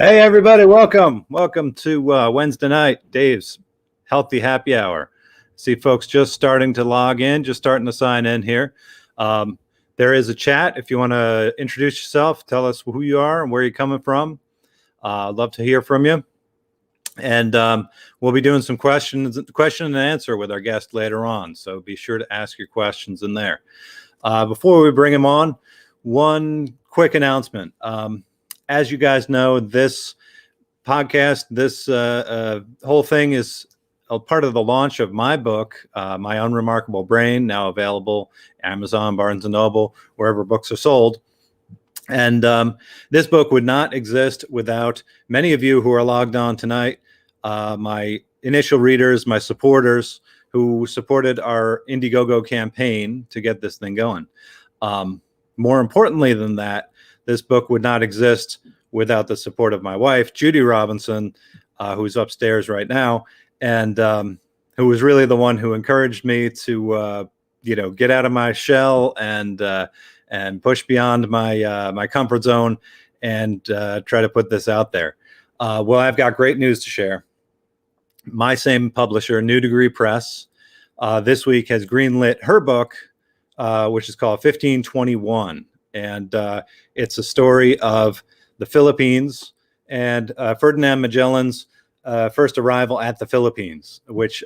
Hey, everybody, welcome. Welcome to Wednesday night, Dave's Healthy Happy Hour. See folks just starting to log in, just starting to sign in here. There is a chat. If you want to introduce yourself, tell us who you are and where you're coming from. I'd love to hear from you. And we'll be doing some question and answer with our guest later on. So be sure to ask your questions in there. Before we bring him on, one quick announcement. As you guys know, this podcast, this whole thing is a part of the launch of my book, My Unremarkable Brain, now available Amazon, Barnes & Noble, wherever books are sold. And this book would not exist without many of you who are logged on tonight, my initial readers, my supporters who supported our Indiegogo campaign to get this thing going. More importantly than that, this book would not exist without the support of my wife, Judy Robinson, who's upstairs right now, and who was really the one who encouraged me to, get out of my shell and push beyond my comfort zone and try to put this out there. Well, I've got great news to share. My same publisher, New Degree Press, this week has greenlit her book, which is called 1521. And it's a story of the Philippines and Ferdinand Magellan's first arrival at the Philippines, which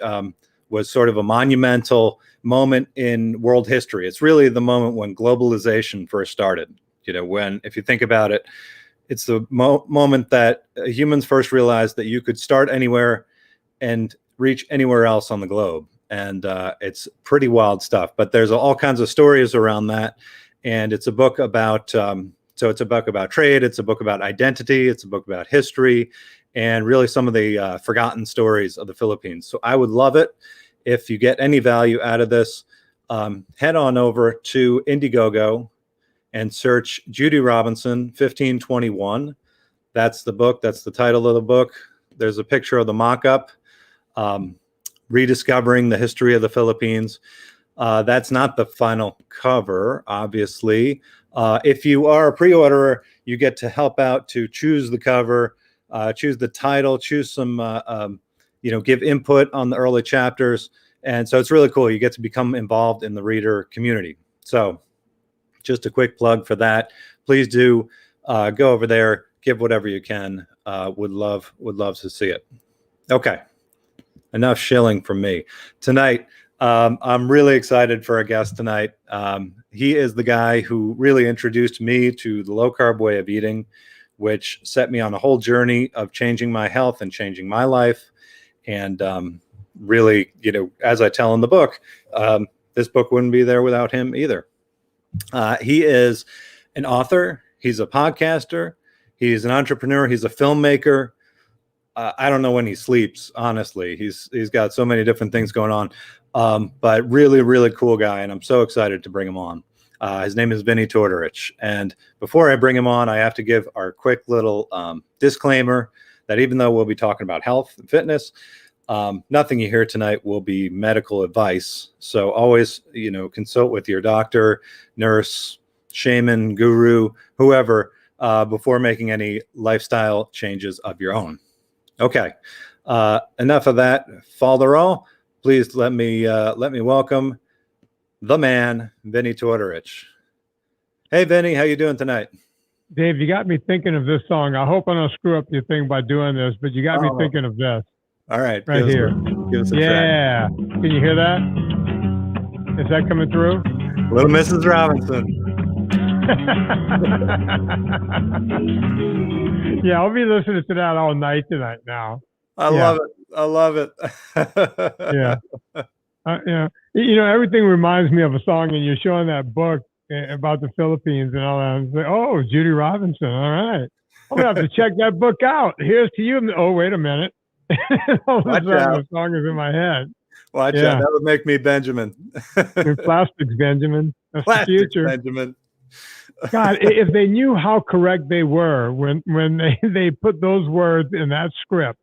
was sort of a monumental moment in world history. It's really the moment when globalization first started. If you think about it, it's the moment that humans first realized that you could start anywhere and reach anywhere else on the globe. And it's pretty wild stuff. But there's all kinds of stories around that. And it's a book about, it's a book about trade, it's a book about identity, it's a book about history, and really some of the forgotten stories of the Philippines. So I would love it if you get any value out of this. Head on over to Indiegogo and search Judy Robinson 1521. That's the book, that's the title of the book. There's a picture of the mock-up, Rediscovering the History of the Philippines. That's not the final cover, obviously. If you are a pre-orderer, you get to help out to choose the cover, choose the title, choose some, give input on the early chapters. And so it's really cool. You get to become involved in the reader community. So just a quick plug for that. Please do go over there, give whatever you can. Would love to see it. Okay. Enough shilling from me. Tonight, I'm really excited for our guest tonight. He is the guy who really introduced me to the low-carb way of eating, which set me on a whole journey of changing my health and changing my life. And really, as I tell in the book, this book wouldn't be there without him either. He is an author. He's a podcaster. He's an entrepreneur. He's a filmmaker. I don't know when he sleeps, honestly. He's got so many different things going on. But really, really cool guy, and I'm so excited to bring him on. His name is Vinnie Tortorich. And before I bring him on, I have to give our quick little disclaimer that even though we'll be talking about health and fitness, nothing you hear tonight will be medical advice. So always, consult with your doctor, nurse, shaman, guru, whoever, before making any lifestyle changes of your own. Okay, enough of that. Falderall. Please let me welcome the man, Vinnie Tortorich. Hey, Vinnie, how you doing tonight? Dave, you got me thinking of this song. I hope I don't screw up your thing by doing this, but you got me thinking of this. All right, right here. Give us a track. Can you hear that? Is that coming through? Little Mrs. Robinson. Yeah, I'll be listening to that all night tonight now. I love it. Yeah. Everything reminds me of a song, and you're showing that book about the Philippines and all that. I'm like, oh, Judy Robinson. All right. I'm going to have to check that book out. Here's to you. Oh, wait a minute. All of a sudden, the song is in my head. Watch out. That would make me Benjamin. Plastics, Benjamin. That's Plastics, the future. Benjamin. God, if they knew how correct they were when they put those words in that script,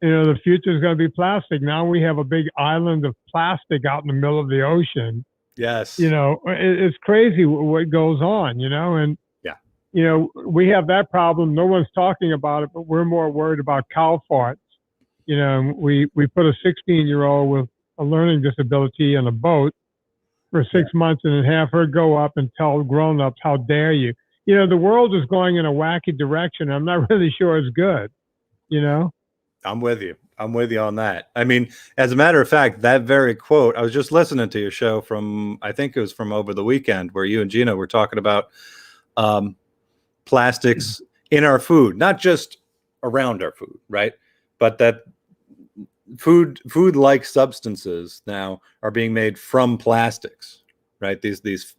the future is going to be plastic. Now we have a big island of plastic out in the middle of the ocean. Yes. It's crazy what goes on, and we have that problem. No one's talking about it, but we're more worried about cow farts. We put a 16-year-old with a learning disability in a boat for 6 months and then have her go up and tell grown-ups, how dare you? The world is going in a wacky direction. I'm not really sure it's good, I'm with you. I'm with you on that. I mean, as a matter of fact, that very quote, I was just listening to your show I think it was from over the weekend, where you and Gina were talking about plastics in our food, not just around our food, right? But that food-like substances now are being made from plastics, right? These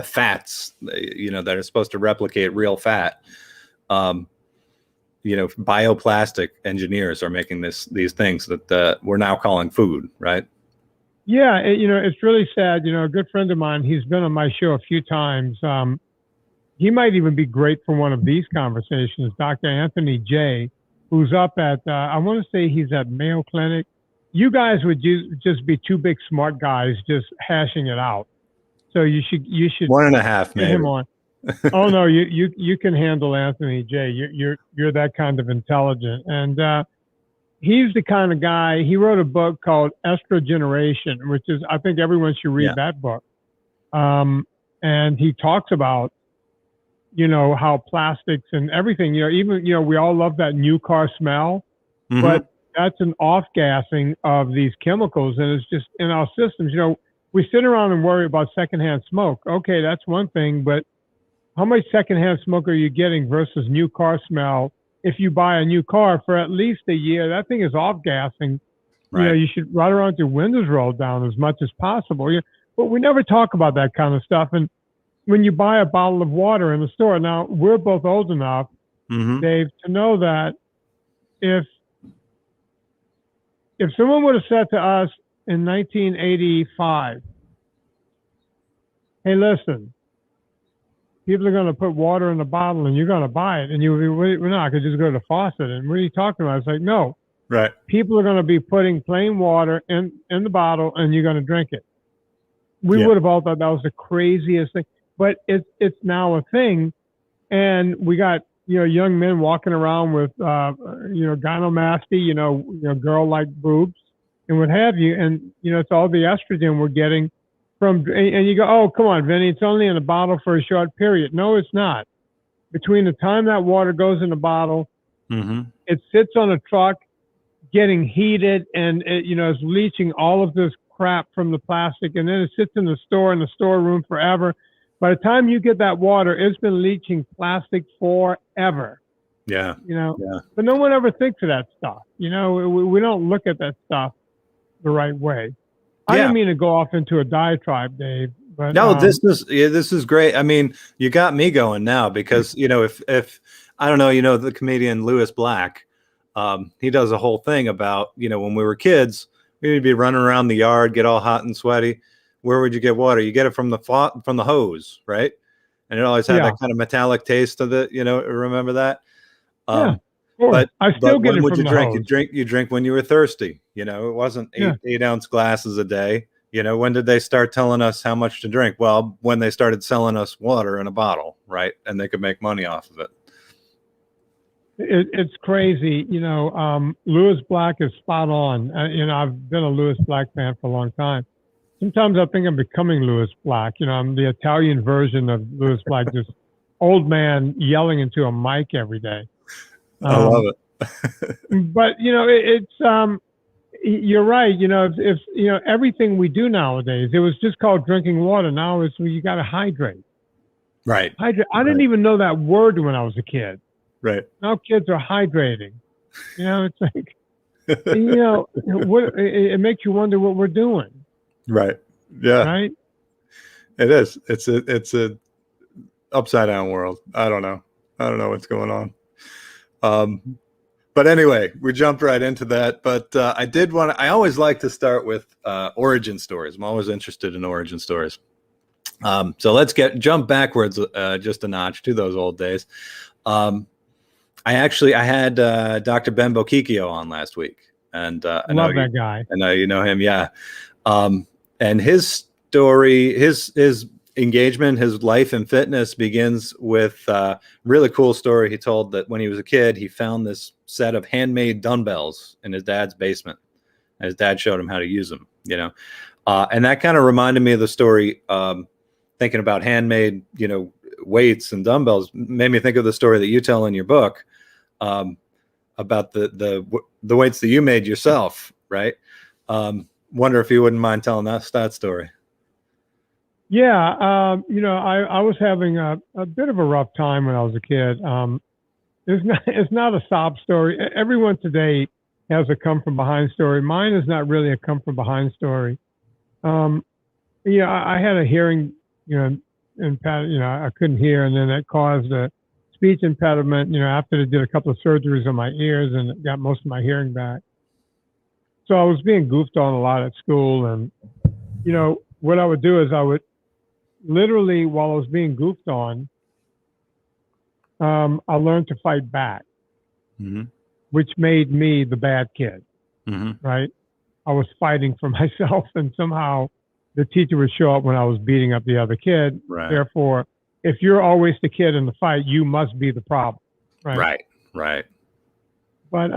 fats, that are supposed to replicate real fat. Bioplastic engineers are making these things that we're now calling food, right? Yeah, it's really sad. A good friend of mine, he's been on my show a few times. He might even be great for one of these conversations. Dr. Anthony J, who's up at, I want to say he's at Mayo Clinic. You guys would just be two big smart guys just hashing it out. So you should 1.5 get him on. Oh no, you can handle Anthony J. You're that kind of intelligent, and he's the kind of guy. He wrote a book called Estrogeneration, which is, I think everyone should read that book. And he talks about how plastics and everything. Even we all love that new car smell, but that's an off-gassing of these chemicals, and it's just in our systems. We sit around and worry about secondhand smoke. Okay, that's one thing, but how much secondhand smoke are you getting versus new car smell? If you buy a new car for at least a year, that thing is off-gassing. Right. You should ride around with your windows rolled down as much as possible. But we never talk about that kind of stuff. And when you buy a bottle of water in the store, now we're both old enough, Dave, to know that if someone would have said to us in 1985, hey, listen, people are going to put water in the bottle and you're going to buy it. And we're not, I could just go to the faucet. And what are you talking about? It's like, no. Right. People are going to be putting plain water in the bottle and you're going to drink it. We would have all thought that was the craziest thing. But it's now a thing. And we got, young men walking around with, gynecomastia, girl-like boobs and what have you. And, it's all the estrogen we're getting and you go, oh, come on, Vinny, it's only in a bottle for a short period. No, it's not. Between the time that water goes in the bottle, it sits on a truck getting heated and it's leaching all of this crap from the plastic, and then it sits in the storeroom forever. By the time you get that water, it's been leaching plastic forever. Yeah. But no one ever thinks of that stuff. We don't look at that stuff the right way. I didn't mean to go off into a diatribe, Dave. But, no, this is great. I mean, you got me going now because if I don't know, the comedian Lewis Black, he does a whole thing about when we were kids, we'd be running around the yard, get all hot and sweaty. Where would you get water? You get it from the hose, right? And it always had that kind of metallic taste of it. Remember that? But I still get when it would from you the drink? hose. You drink when you were thirsty. It wasn't 8-ounce glasses a day. When did they start telling us how much to drink? Well, when they started selling us water in a bottle, right? And they could make money off of it. It's crazy. Lewis Black is spot on. I've been a Lewis Black fan for a long time. Sometimes I think I'm becoming Lewis Black. I'm the Italian version of Lewis Black, just old man yelling into a mic every day. I love it. But it's you're right. If everything we do nowadays, it was just called drinking water. Now it's you got to hydrate. Right. Hydrate. I didn't even know that word when I was a kid. Right. Now kids are hydrating. It's like it makes you wonder what we're doing. Right. Yeah. Right. It is. It's a upside down world. I don't know what's going on. But anyway, we jumped right into that. But I always like to start with origin stories. I'm always interested in origin stories. So let's jump backwards just a notch to those old days. I had Dr. Ben Bokikio on last week, and I love that guy. I know you know him, yeah. And his story, his engagement, his life in fitness begins with a really cool story. He told that when he was a kid, he found this set of handmade dumbbells in his dad's basement. And his dad showed him how to use them, you know. And that kind of reminded me of the story, thinking about handmade, you know, weights and dumbbells, made me think of the story that you tell in your book, about the weights that you made yourself, right? Wonder if you wouldn't mind telling that story. Yeah, you know, I was having a bit of a rough time when I was a kid. It's not a sob story. Everyone today has a come from behind story. Mine is not really a come from behind story. Yeah, I had a hearing, you know, I couldn't hear, and then that caused a speech impediment. You know, after they did a couple of surgeries on my ears and got most of my hearing back. So I was being goofed on a lot at school, and you know what I would do is I would literally, while I was being goofed on, I learned to fight back, which made me the bad kid, right? I was fighting for myself, and somehow the teacher would show up when I was beating up the other kid. Right. Therefore, if you're always the kid in the fight, you must be the problem, right? Right. But,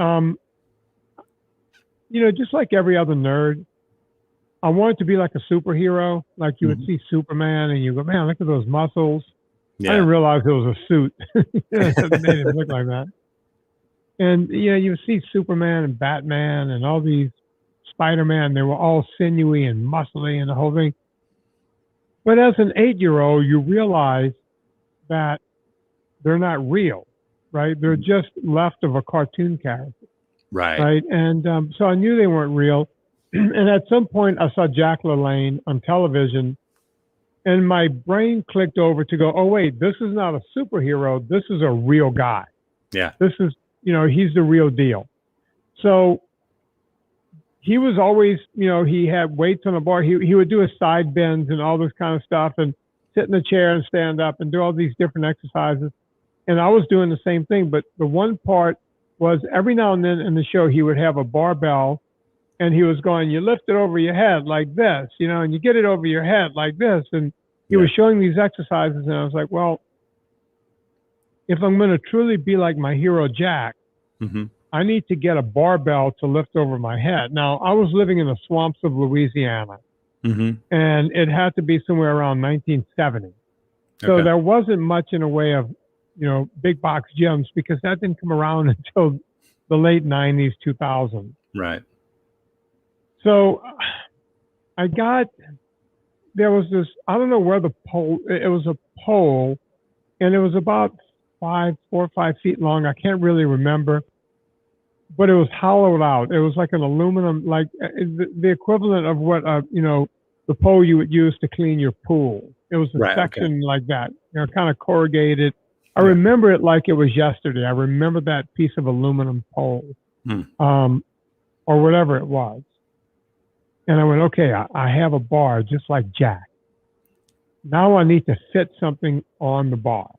you know, just like every other nerd, I wanted to be like a superhero. Like you would see Superman and you go, man, look at those muscles. Yeah. I didn't realize it was a suit that made it look like that. And, you know, you would see Superman and Batman and all these Spider-Man. They were all sinewy and muscly and the whole thing. But as an 8-year-old, you realize that they're not real, right? They're just left of a cartoon character. Right. And so I knew they weren't real. And at some point, I saw Jack LaLanne on television, and my brain clicked over to go, oh, wait, this is not a superhero. This is a real guy. Yeah. This is, you know, he's the real deal. So he was always, you know, he had weights on a bar. He would do his side bends and all this kind of stuff and sit in the chair and stand up and do all these different exercises. And I was doing the same thing. But the one part was every now and then in the show, he would have a barbell. And he was going, you lift it over your head like this, you know, and you get it over your head like this. And he was showing these exercises. And I was like, well, if I'm going to truly be like my hero, Jack, I need to get a barbell to lift over my head. Now, I was living in the swamps of Louisiana, and it had to be somewhere around 1970. So there wasn't much in a way of, you know, big box gyms because that didn't come around until the late 90s, 2000. Right. So there was this, I don't know where the pole, it was a pole, and it was about 4 or 5 feet long. I can't really remember, but it was hollowed out. It was like an aluminum, like the equivalent of what, you know, the pole you would use to clean your pool. It was a section like that, you know, kind of corrugated. I remember it like it was yesterday. I remember that piece of aluminum pole, or whatever it was. And I went, okay, I have a bar just like Jack. Now I need to fit something on the bar.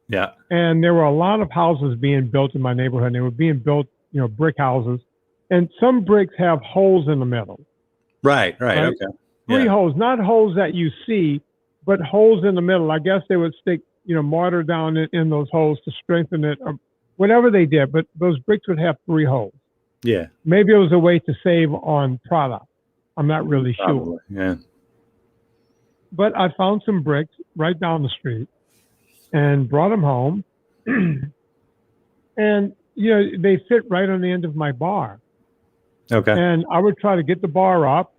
Yeah. And there were a lot of houses being built in my neighborhood. And they were being built, you know, brick houses. And some bricks have holes in the middle. Right. Okay. 3 holes, not holes that you see, but holes in the middle. I guess they would stick, you know, mortar down in those holes to strengthen it, or whatever they did. But those bricks would have 3 holes. Yeah. Maybe it was a way to save on product. I'm not really sure. Yeah. But I found some bricks right down the street and brought them home. And, you know, they fit right on the end of my bar. Okay. And I would try to get the bar up,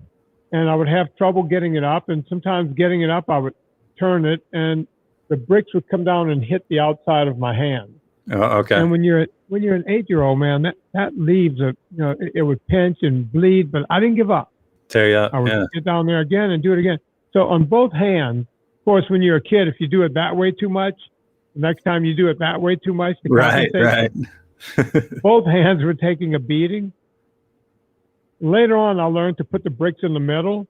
and I would have trouble getting it up. And sometimes getting it up, I would turn it, and the bricks would come down and hit the outside of my hand. Oh, okay. And when you're an 8-year-old, man, that leaves you know, it would pinch and bleed, but I didn't give up. Tear you up. I would get down there again and do it again. So on both hands, of course, when you're a kid, if you do it that way too much, the next time you do it that way too much, right. Both hands were taking a beating. Later on, I learned to put the bricks in the middle,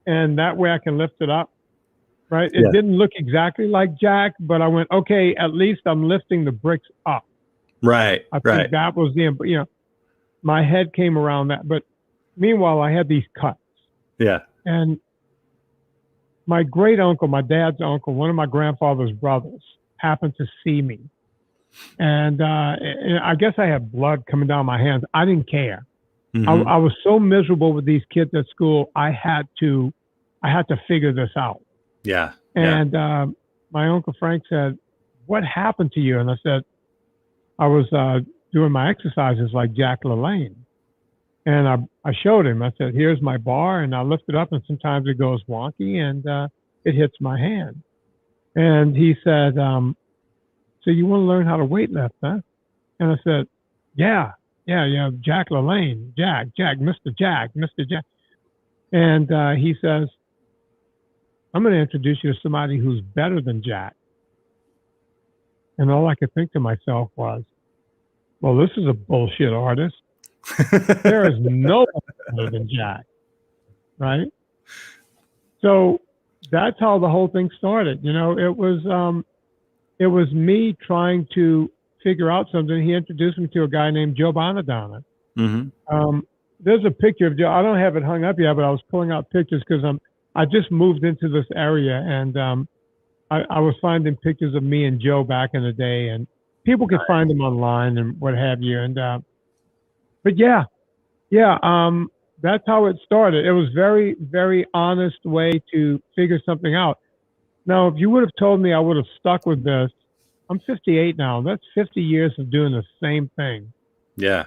and that way I can lift it up. Right? It didn't look exactly like Jack, but I went, okay, at least I'm lifting the bricks up. Right. I think that was you know, my head came around that. But meanwhile, I had these cuts. Yeah. And my great uncle, my dad's uncle, one of my grandfather's brothers, happened to see me, and I guess I had blood coming down my hands. I didn't care. Mm-hmm. I was so miserable with these kids at school. I had to figure this out. Yeah. And my uncle Frank said, "What happened to you?" And I said, "I was doing my exercises like Jack LaLanne." And I showed him. I said, "Here's my bar," and I lift it up, and sometimes it goes wonky, and it hits my hand. And he said, "So you want to learn how to weightlift, huh?" And I said, "Yeah, Jack LaLanne, Jack, Mr. Jack." And he says, "I'm going to introduce you to somebody who's better than Jack." And all I could think to myself was, well, this is a bullshit artist. There is no one better than Jack, right? So that's how the whole thing started. It was me trying to figure out something. He introduced me to a guy named Joe Bonadonna. Mm-hmm. There's a picture of Joe. I don't have it hung up yet, but I was pulling out pictures because I just moved into this area, and I was finding pictures of me and Joe back in the day, and people could find them online and what have you. And but yeah, that's how it started. It was very, very honest way to figure something out. Now, if you would have told me I would have stuck with this, I'm 58 now. That's 50 years of doing the same thing. Yeah.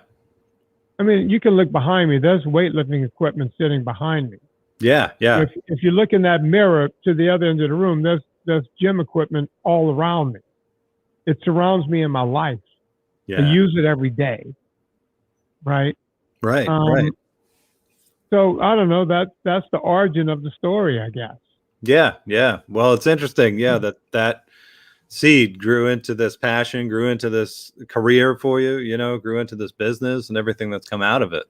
I mean, you can look behind me. There's weightlifting equipment sitting behind me. Yeah. Yeah. If you look in that mirror to the other end of the room, there's gym equipment all around me. It surrounds me in my life. Yeah. I use it every day. Right. Right. Right. So I don't know. That's the origin of the story, I guess. Yeah. Yeah. Well, it's interesting. Yeah. That seed grew into this passion, grew into this career for you, grew into this business and everything that's come out of it.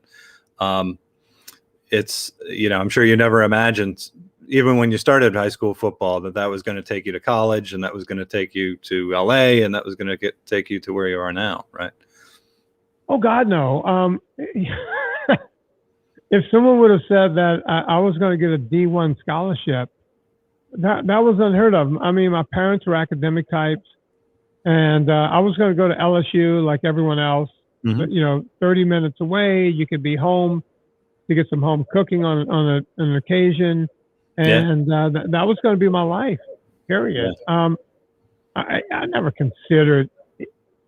It's, I'm sure you never imagined, even when you started high school football, that was going to take you to college, and that was going to take you to LA, and that was going to take you to where you are now. Right. Oh God, no. If someone would have said that I was going to get a D1 scholarship, that was unheard of. I mean, my parents were academic types, and I was going to go to LSU like everyone else. Mm-hmm. 30 minutes away, you could be home to get some home cooking on an occasion, and that was going to be my life. Period. Yeah. I never considered.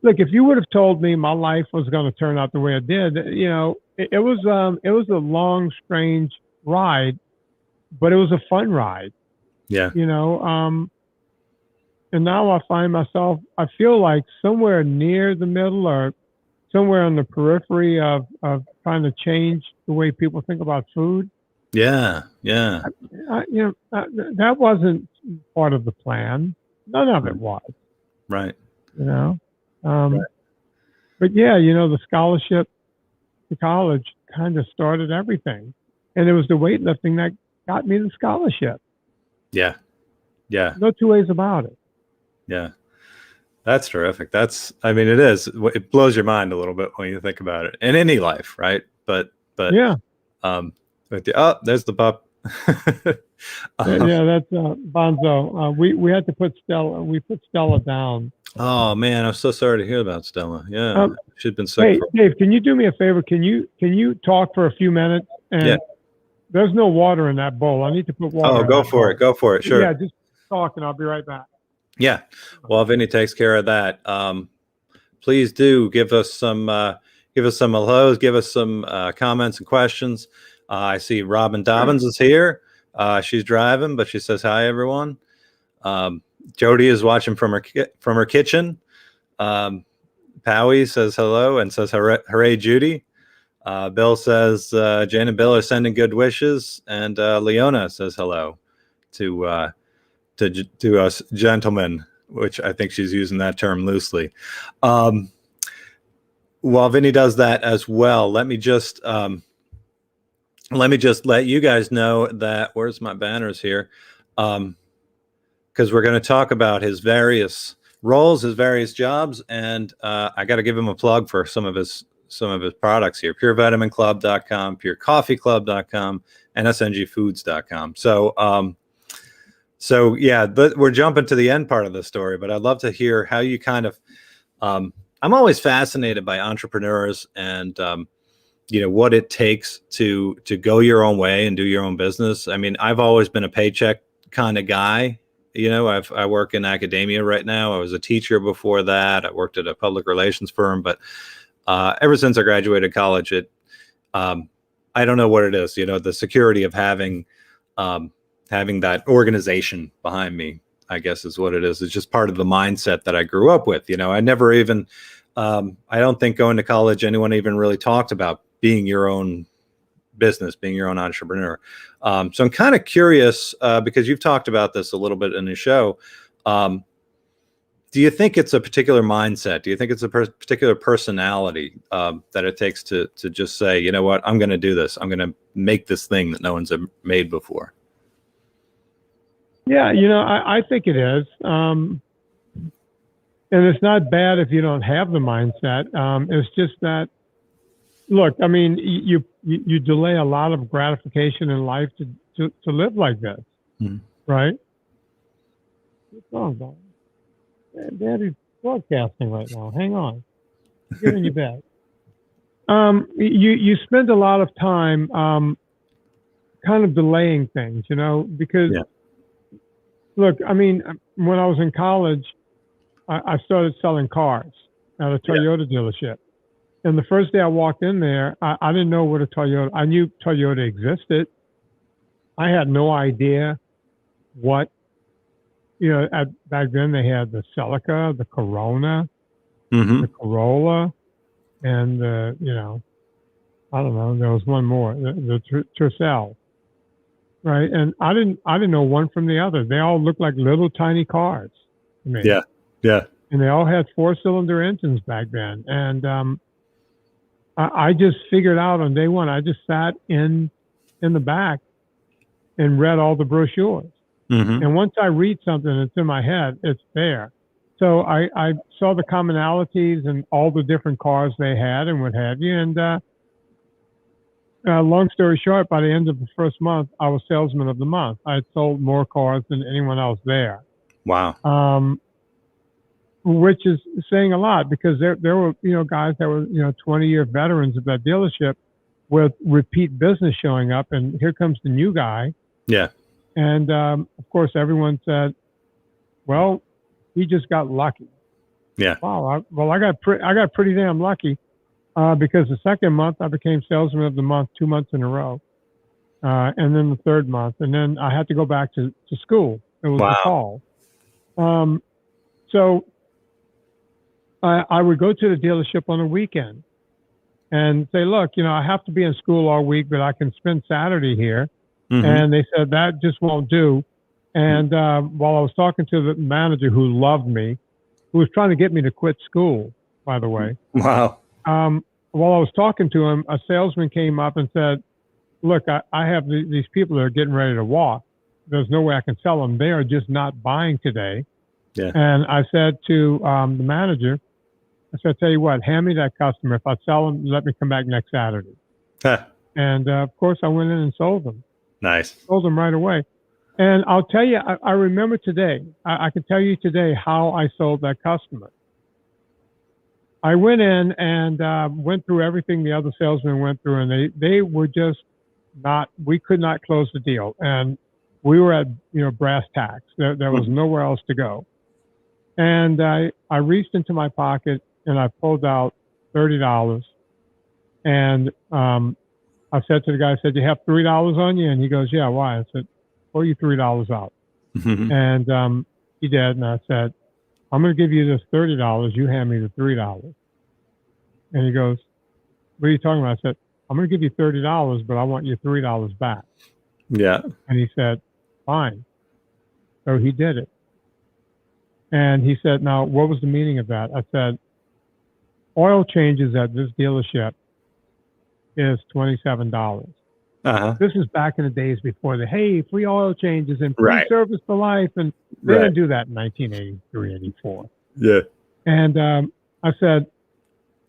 Look, if you would have told me my life was going to turn out the way it did, it was a long, strange ride, but it was a fun ride. Yeah. And now I find myself, I feel like somewhere near the middle or somewhere on the periphery of trying to change the way people think about food. Yeah. Yeah. That wasn't part of the plan. None of it was. Right. Right. But yeah, the scholarship to college kind of started everything. And it was the weightlifting that got me the scholarship. Yeah. Yeah. No two ways about it. Yeah. That's terrific. It is. It blows your mind a little bit when you think about it in any life. Right. But yeah. There's the pup. Yeah, that's Bonzo. We had to put Stella. We put Stella down. Oh man, I'm so sorry to hear about Stella. Yeah, she'd been sick. Hey, Dave, can you do me a favor? Can you talk for a few minutes? And there's no water in that bowl. I need to put water. Oh, go for it. Go for it. Sure. Yeah, just talk, and I'll be right back. Yeah. While Vinnie takes care of that, please do give us some hellos, give us some comments and questions. I see Robin Dobbins is here. She's driving, but she says hi, everyone. Jody is watching from her kitchen. Powie says hello and says hooray, Judy. Bill says Jane and Bill are sending good wishes, and Leona says hello to us gentlemen, which I think she's using that term loosely. While Vinnie does that as well, let me just let you guys know that where's my banners here. Because we're going to talk about his various roles, his various jobs, and I got to give him a plug for some of his products here: purevitaminclub.com, purecoffeeclub.com, nsngfoods.com. So So yeah, we're jumping to the end part of the story, but I'd love to hear how you kind of. I'm always fascinated by entrepreneurs and what it takes to go your own way and do your own business. I mean, I've always been a paycheck kind of guy. I work in academia right now. I was a teacher before that. I worked at a public relations firm, but ever since I graduated college, I don't know what it is. The security of having that organization behind me, I guess, is what it is. It's just part of the mindset that I grew up with. I never even, I don't think going to college, anyone even really talked about being your own business, being your own entrepreneur. So I'm kind of curious because you've talked about this a little bit in the show. Do you think it's a particular mindset? Do you think it's a particular personality that it takes to just say, you know what, I'm going to do this. I'm going to make this thing that no one's made before? Yeah, I think it is. And it's not bad if you don't have the mindset. It's just that, look, I mean, you delay a lot of gratification in life to live like this, right? What's wrong, Bob? Daddy's broadcasting right now. Hang on. Get in your bed. You spend a lot of time kind of delaying things, because, look, I mean, when I was in college, I started selling cars at a Toyota dealership. And the first day I walked in there, I didn't know what a Toyota, I knew Toyota existed. I had no idea what, back then they had the Celica, the Corona, the Corolla, and I don't know, there was one more, the Tercel, right? And I didn't know one from the other. They all looked like little tiny cars to me. Yeah, yeah. And they all had 4-cylinder engines back then. And I just figured out on day one, I just sat in the back and read all the brochures. And once I read something that's in my head, it's there. So I saw the commonalities and all the different cars they had and what have you. And long story short, by the end of the first month, I was salesman of the month. I had sold more cars than anyone else there. Wow. Which is saying a lot, because there were, guys that were, 20-year veterans of that dealership with repeat business showing up. And here comes the new guy. Yeah. And, of course, everyone said, well, he just got lucky. Yeah. Wow. I got pretty damn lucky, because the second month I became salesman of the month 2 months in a row. And then the third month, and then I had to go back to school. It was the fall. So I would go to the dealership on the weekend and say, look, I have to be in school all week, but I can spend Saturday here. And they said, that just won't do. And while I was talking to the manager, who loved me, who was trying to get me to quit school, by the way. Wow. While I was talking to him, a salesman came up and said, look, I have these people that are getting ready to walk. There's no way I can sell them. They are just not buying today. Yeah. And I said to the manager, I said, tell you what, hand me that customer. If I sell them, let me come back next Saturday. And of course, I went in and sold them. Nice. Sold them right away. And I'll tell you, I remember today, I can tell you today how I sold that customer. I went in and went through everything the other salesmen went through, and they were just we could not close the deal. And we were at, brass tacks. There was nowhere else to go. And I reached into my pocket and I pulled out $30. And I said to the guy, I said, you have $3 on you? And he goes, yeah, why? I said, pull you $3 out. And he did. And I said, I'm going to give you this $30. You hand me the $3. And he goes, what are you talking about? I said, I'm going to give you $30, but I want your $3 back. Yeah. And he said, fine. So he did it. And he said, now, what was the meaning of that? I said, oil changes at this dealership is $27. This is back in the days before free oil changes and free service for life. And they didn't do that in 1983, 84. Yeah. And I said,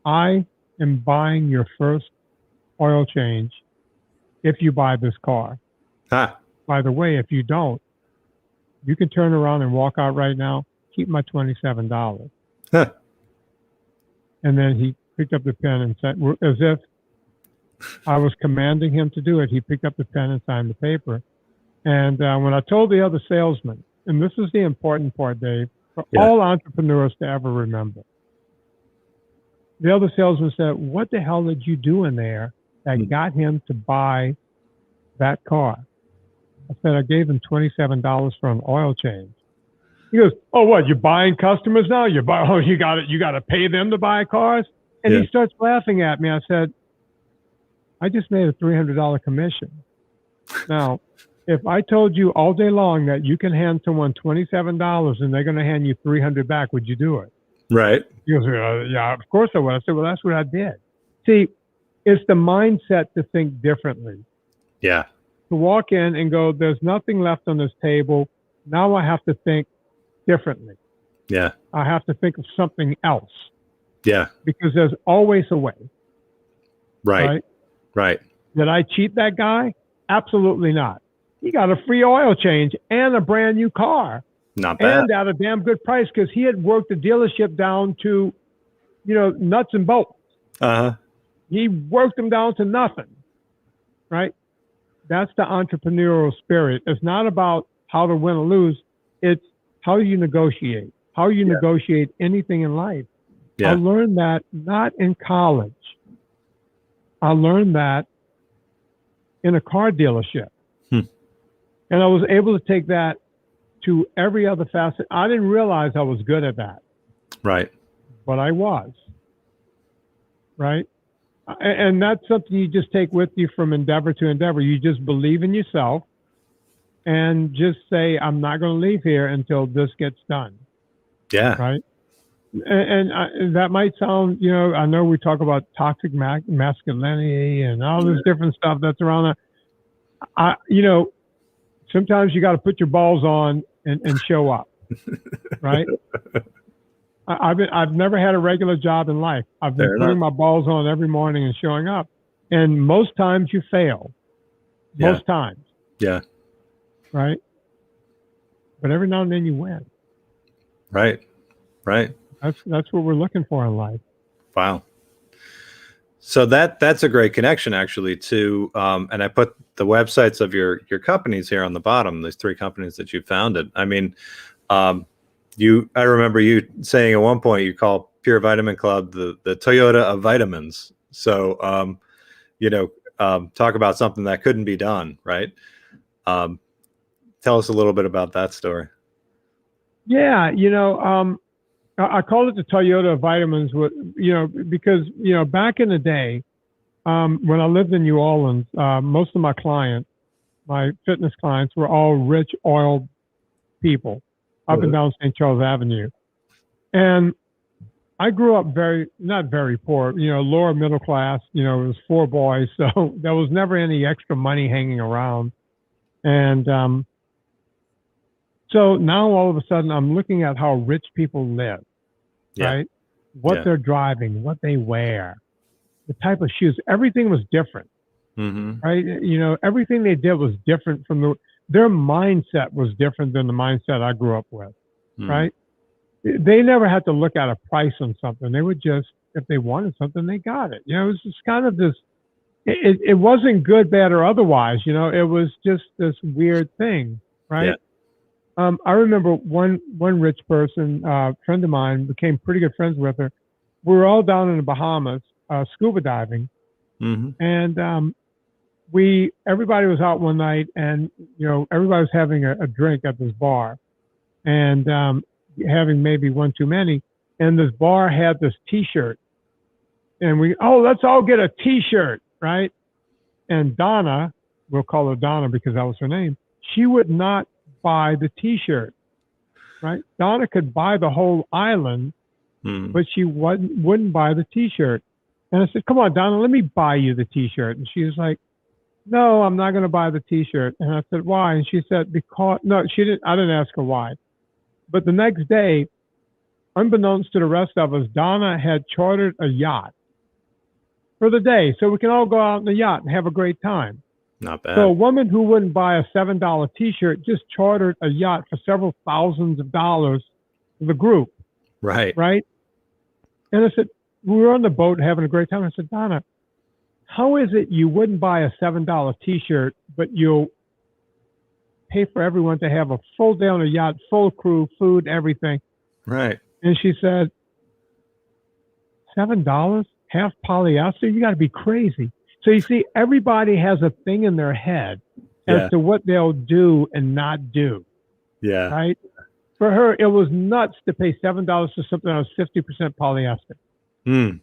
I am buying your first oil change if you buy this car. By the way, if you don't, you can turn around and walk out right now. Keep my $27. Huh. And then he picked up the pen and said, as if I was commanding him to do it, he picked up the pen and signed the paper. And when I told the other salesman, and this is the important part, Dave, for all entrepreneurs to ever remember, the other salesman said, what the hell did you do in there that got him to buy that car? I said, I gave him $27 for an oil change. He goes, oh, what, you're buying customers now? You got to pay them to buy cars? And he starts laughing at me. I said, I just made a $300 commission. Now, if I told you all day long that you can hand someone $27 and they're going to hand you $300 back, would you do it? Right. He goes, yeah, of course I would. I said, well, that's what I did. See, it's the mindset to think differently. Yeah. To walk in and go, there's nothing left on this table. Now I have to think differently. Yeah. I have to think of something else. Yeah. Because there's always a way. Right. Right. Did I cheat that guy? Absolutely not. He got a free oil change and a brand new car. Not bad. And at a damn good price because he had worked the dealership down to, nuts and bolts. Uh-huh. He worked them down to nothing. Right? That's the entrepreneurial spirit. It's not about how to win or lose. It's how you negotiate, how you negotiate anything in life. Yeah. I learned that not in college. I learned that in a car dealership. And I was able to take that to every other facet. I didn't realize I was good at that. Right. But I was. Right? And that's something you just take with you from endeavor to endeavor. You just believe in yourself and just say, I'm not going to leave here until this gets done. Yeah. Right? And that might sound, I know we talk about toxic masculinity and all this different stuff that's around that. Sometimes you got to put your balls on and show up, right? I've never had a regular job in life. I've been putting my balls on every morning and showing up. And most times you fail. Most times. Yeah. Right? But every now and then you win. Right. Right. That's what we're looking for in life. Wow. So that's a great connection actually to, and I put the websites of your companies here on the bottom, these 3 companies that you founded. I mean, I remember you saying at one point you call Pure Vitamin Club the Toyota of vitamins. So, talk about something that couldn't be done, right? Tell us a little bit about that story. Yeah, I call it the Toyota of vitamins, because, back in the day, when I lived in New Orleans, most of my clients, my fitness clients, were all rich oil people up and down St. Charles Avenue. And I grew up not very poor, lower middle class, it was 4 boys. So there was never any extra money hanging around. And so now all of a sudden I'm looking at how rich people live, right? What they're driving, what they wear, the type of shoes, everything was different, right? Everything they did was different from their mindset was different than the mindset I grew up with, right? They never had to look at a price on something. They would just, if they wanted something, they got it. It was just kind of this, it wasn't good, bad, or otherwise, it was just this weird thing, right? I remember one rich person, friend of mine, became pretty good friends with her. We were all down in the Bahamas, scuba diving. And everybody was out one night and, everybody was having a drink at this bar and having maybe one too many. And this bar had this T-shirt. And let's all get a T-shirt, right? And Donna, we'll call her Donna because that was her name, she would not buy the T-shirt, right? Donna could buy the whole island, but she wouldn't buy the T-shirt. And I said, come on, Donna, let me buy you the T-shirt. And she was like, no, I'm not going to buy the T-shirt. And I said, why? And she said, no, she didn't. I didn't ask her why. But the next day, unbeknownst to the rest of us, Donna had chartered a yacht for the day so we can all go out in the yacht and have a great time. Not bad. So a woman who wouldn't buy a $7 T-shirt just chartered a yacht for several thousands of dollars for the group, Right. right? And I said, we were on the boat having a great time. I said, Donna, how is it you wouldn't buy a $7 T-shirt, but you'll pay for everyone to have a full day on a yacht, full crew, food, everything? Right. And she said, $7, half polyester? You got to be crazy. So you see, everybody has a thing in their head as to what they'll do and not do. Yeah. Right? For her, it was nuts to pay $7 for something that was 50% polyester. Mm.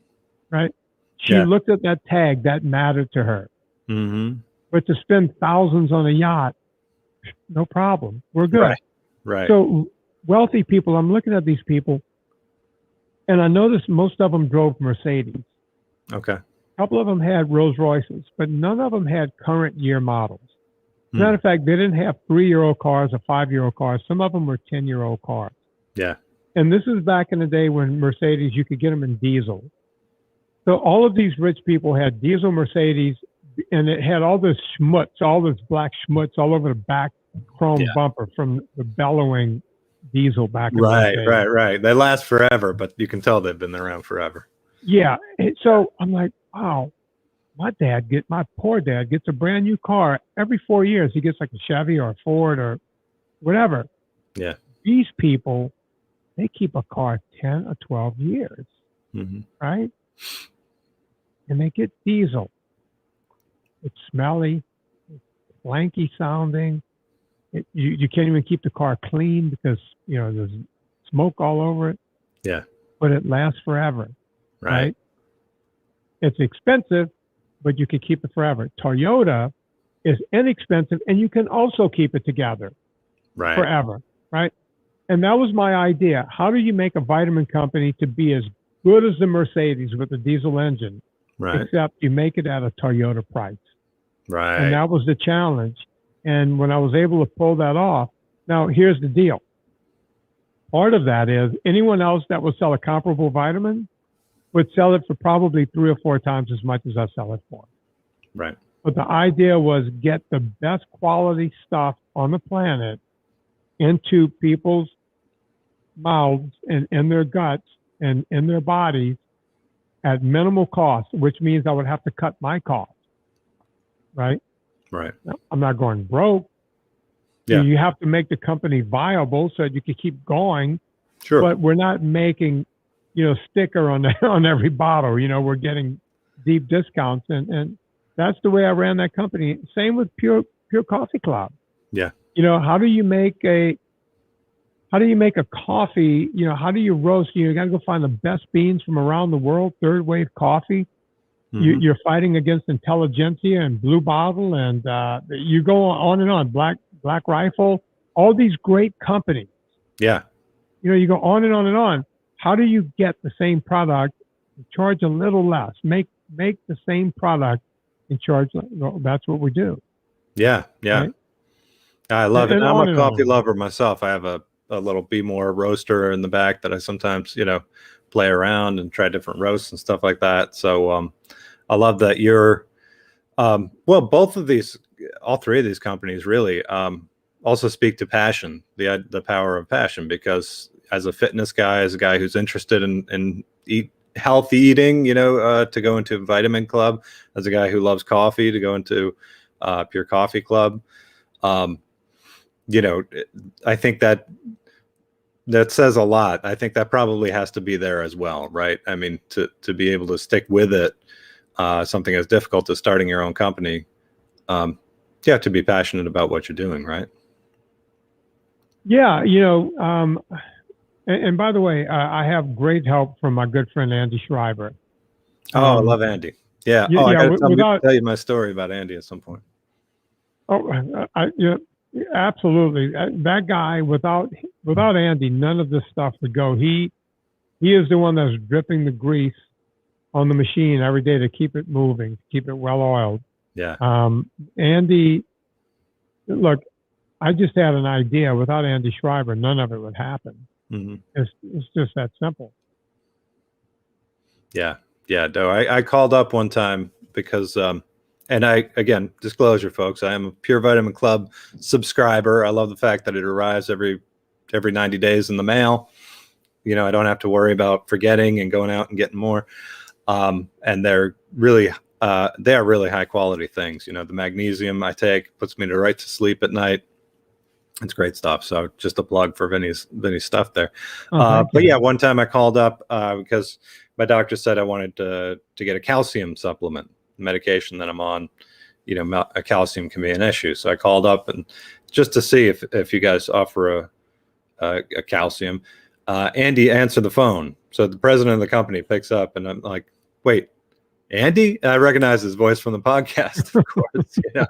Right? She looked at that tag, that mattered to her. Mm-hmm. But to spend thousands on a yacht, no problem. We're good. Right. Right. So wealthy people, I'm looking at these people, and I noticed most of them drove Mercedes. Okay. A couple of them had Rolls Royces, but none of them had current year models. As a matter of fact, they didn't have 3-year-old cars or 5-year-old cars. Some of them were 10-year-old cars. Yeah. And this is back in the day when Mercedes, you could get them in diesel. So all of these rich people had diesel Mercedes, and it had all this schmutz, all this black schmutz all over the back chrome bumper from the bellowing diesel back in the day. Right. They last forever, but you can tell they've been around forever. Yeah. So I'm like, wow, my poor dad gets a brand new car every 4 years. He gets like a Chevy or a Ford or whatever. Yeah. These people, they keep a car 10 or 12 years, right? And they get diesel. It's smelly, it's clanky sounding. You can't even keep the car clean because, there's smoke all over it. Yeah. But it lasts forever. Right. It's expensive, but you can keep it forever. Toyota is inexpensive, and you can also keep it together forever, right? And that was my idea. How do you make a vitamin company to be as good as the Mercedes with the diesel engine, except you make it at a Toyota price? Right. And that was the challenge. And when I was able to pull that off, now here's the deal. Part of that is anyone else that would sell a comparable vitamin would sell it for probably 3 or 4 times as much as I sell it for. Right. But the idea was get the best quality stuff on the planet into people's mouths and in their guts and in their bodies at minimal cost, which means I would have to cut my cost. Right? Right. I'm not going broke. Yeah. You have to make the company viable so that you can keep going. Sure. But we're not making, sticker on every bottle. We're getting deep discounts, and that's the way I ran that company. Same with Pure Coffee Club. Yeah. How do you make a coffee? How do you roast? You got to go find the best beans from around the world, third wave coffee. You're fighting against Intelligentsia and Blue Bottle, and you go on and on. Black Rifle, all these great companies. Yeah. You go on and on and on. How do you get the same product, charge a little less, make the same product, and charge? Well, that's what we do. Yeah. Yeah. Right? I love it. I'm a coffee on. lover myself. I have a little Be More roaster in the back that I sometimes, play around and try different roasts and stuff like that. So I love that you're, both of these, all 3 of these companies really also speak to passion, the power of passion, because as a fitness guy, as a guy who's interested in healthy eating, to go into a vitamin club, as a guy who loves coffee, to go into Pure Coffee Club. I think that says a lot. I think that probably has to be there as well, right? I mean, to be able to stick with it, something as difficult as starting your own company, you have to be passionate about what you're doing, right? Yeah, and by the way, I have great help from my good friend Andy Schreiber. I love Andy. Yeah. Yeah, I gotta tell you my story about Andy at some point. Absolutely. That guy, without Andy, none of this stuff would go. He is the one that's dripping the grease on the machine every day to keep it moving, keep it well oiled. Yeah. Andy, look, I just had an idea. Without Andy Schreiber, none of it would happen. It's just that simple. Yeah. Yeah. No, I called up one time because And I, again, disclosure, folks, I am a Pure Vitamin Club subscriber. I love the fact that it arrives every 90 days in the mail. You know, I don't have to worry about forgetting and going out and getting more. And they're really, they are really high quality things. You know, the magnesium I take puts me right to sleep at night. It's great stuff. So just a plug for Vinnie's stuff there. But yeah, one time I called up because my doctor said I wanted to get a calcium supplement medication that I'm on. You know, a calcium can be an issue. So I called up and just to see if you guys offer a calcium. Andy answered the phone. So the president of the company picks up and I'm like, wait, Andy? And I recognize his voice from the podcast, of course, you know.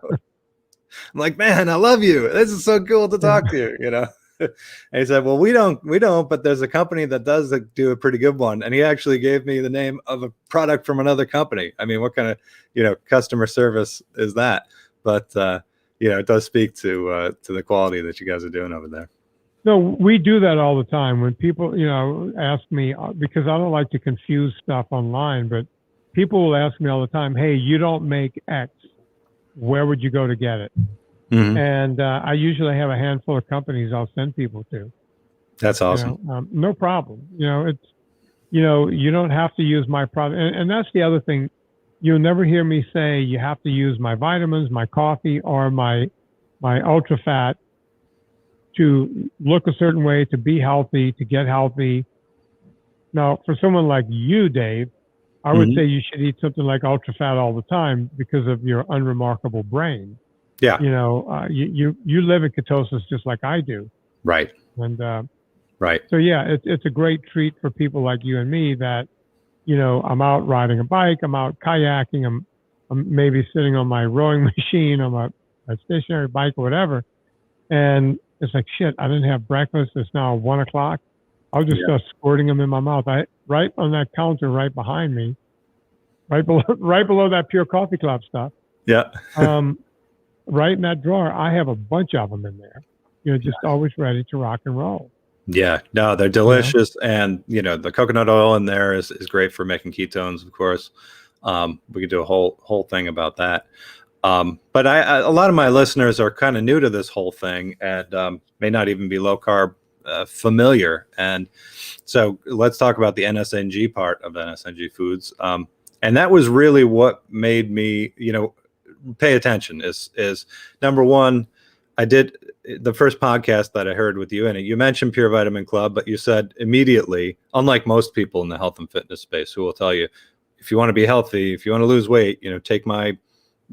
I'm like, man, I love you. This is so cool to talk to you, you know. And he said, well, we don't, but there's a company that does do a pretty good one. And he actually gave me the name of a product from another company. I mean, what kind of, you know, customer service is that? But, you know, it does speak to the quality that you guys are doing over there. No, we do that all the time when people, you know, ask me, because I don't like to confuse stuff online, but people will ask me all the time, hey, you don't make X. Where would you go to get it? Mm-hmm. And I usually have a handful of companies I'll send people to. That's awesome. You know, no problem. You know, it's, you know, you don't have to use my product. And that's the other thing. You'll never hear me say you have to use my vitamins, my coffee, or my ultra fat to look a certain way, to be healthy, to get healthy. Now, for someone like you, Dave, I would say you should eat something like ultra fat all the time because of your unremarkable brain. Yeah. You know, you live in ketosis just like I do. Right. And right. So yeah, it's a great treat for people like you and me that, you know, I'm out riding a bike, I'm out kayaking, I'm maybe sitting on my rowing machine on my stationary bike or whatever, and it's like, shit, I didn't have breakfast. It's now 1 o'clock. I'll just start squirting them in my mouth. Right on that counter, right behind me, right below that Pure Coffee Club stuff. Yeah. Right in that drawer, I have a bunch of them in there. You know, just always ready to rock and roll. Yeah, no, they're delicious, and you know the coconut oil in there is great for making ketones. Of course, we could do a whole thing about that. But a lot of my listeners are kind of new to this whole thing and may not even be low carb familiar. And so let's talk about the NSNG part of NSNG Foods. And that was really what made me, you know, pay attention is number one, I did the first podcast that I heard with you in it. You mentioned Pure Vitamin Club, but you said immediately, unlike most people in the health and fitness space who will tell you, if you want to be healthy, if you want to lose weight, you know, take my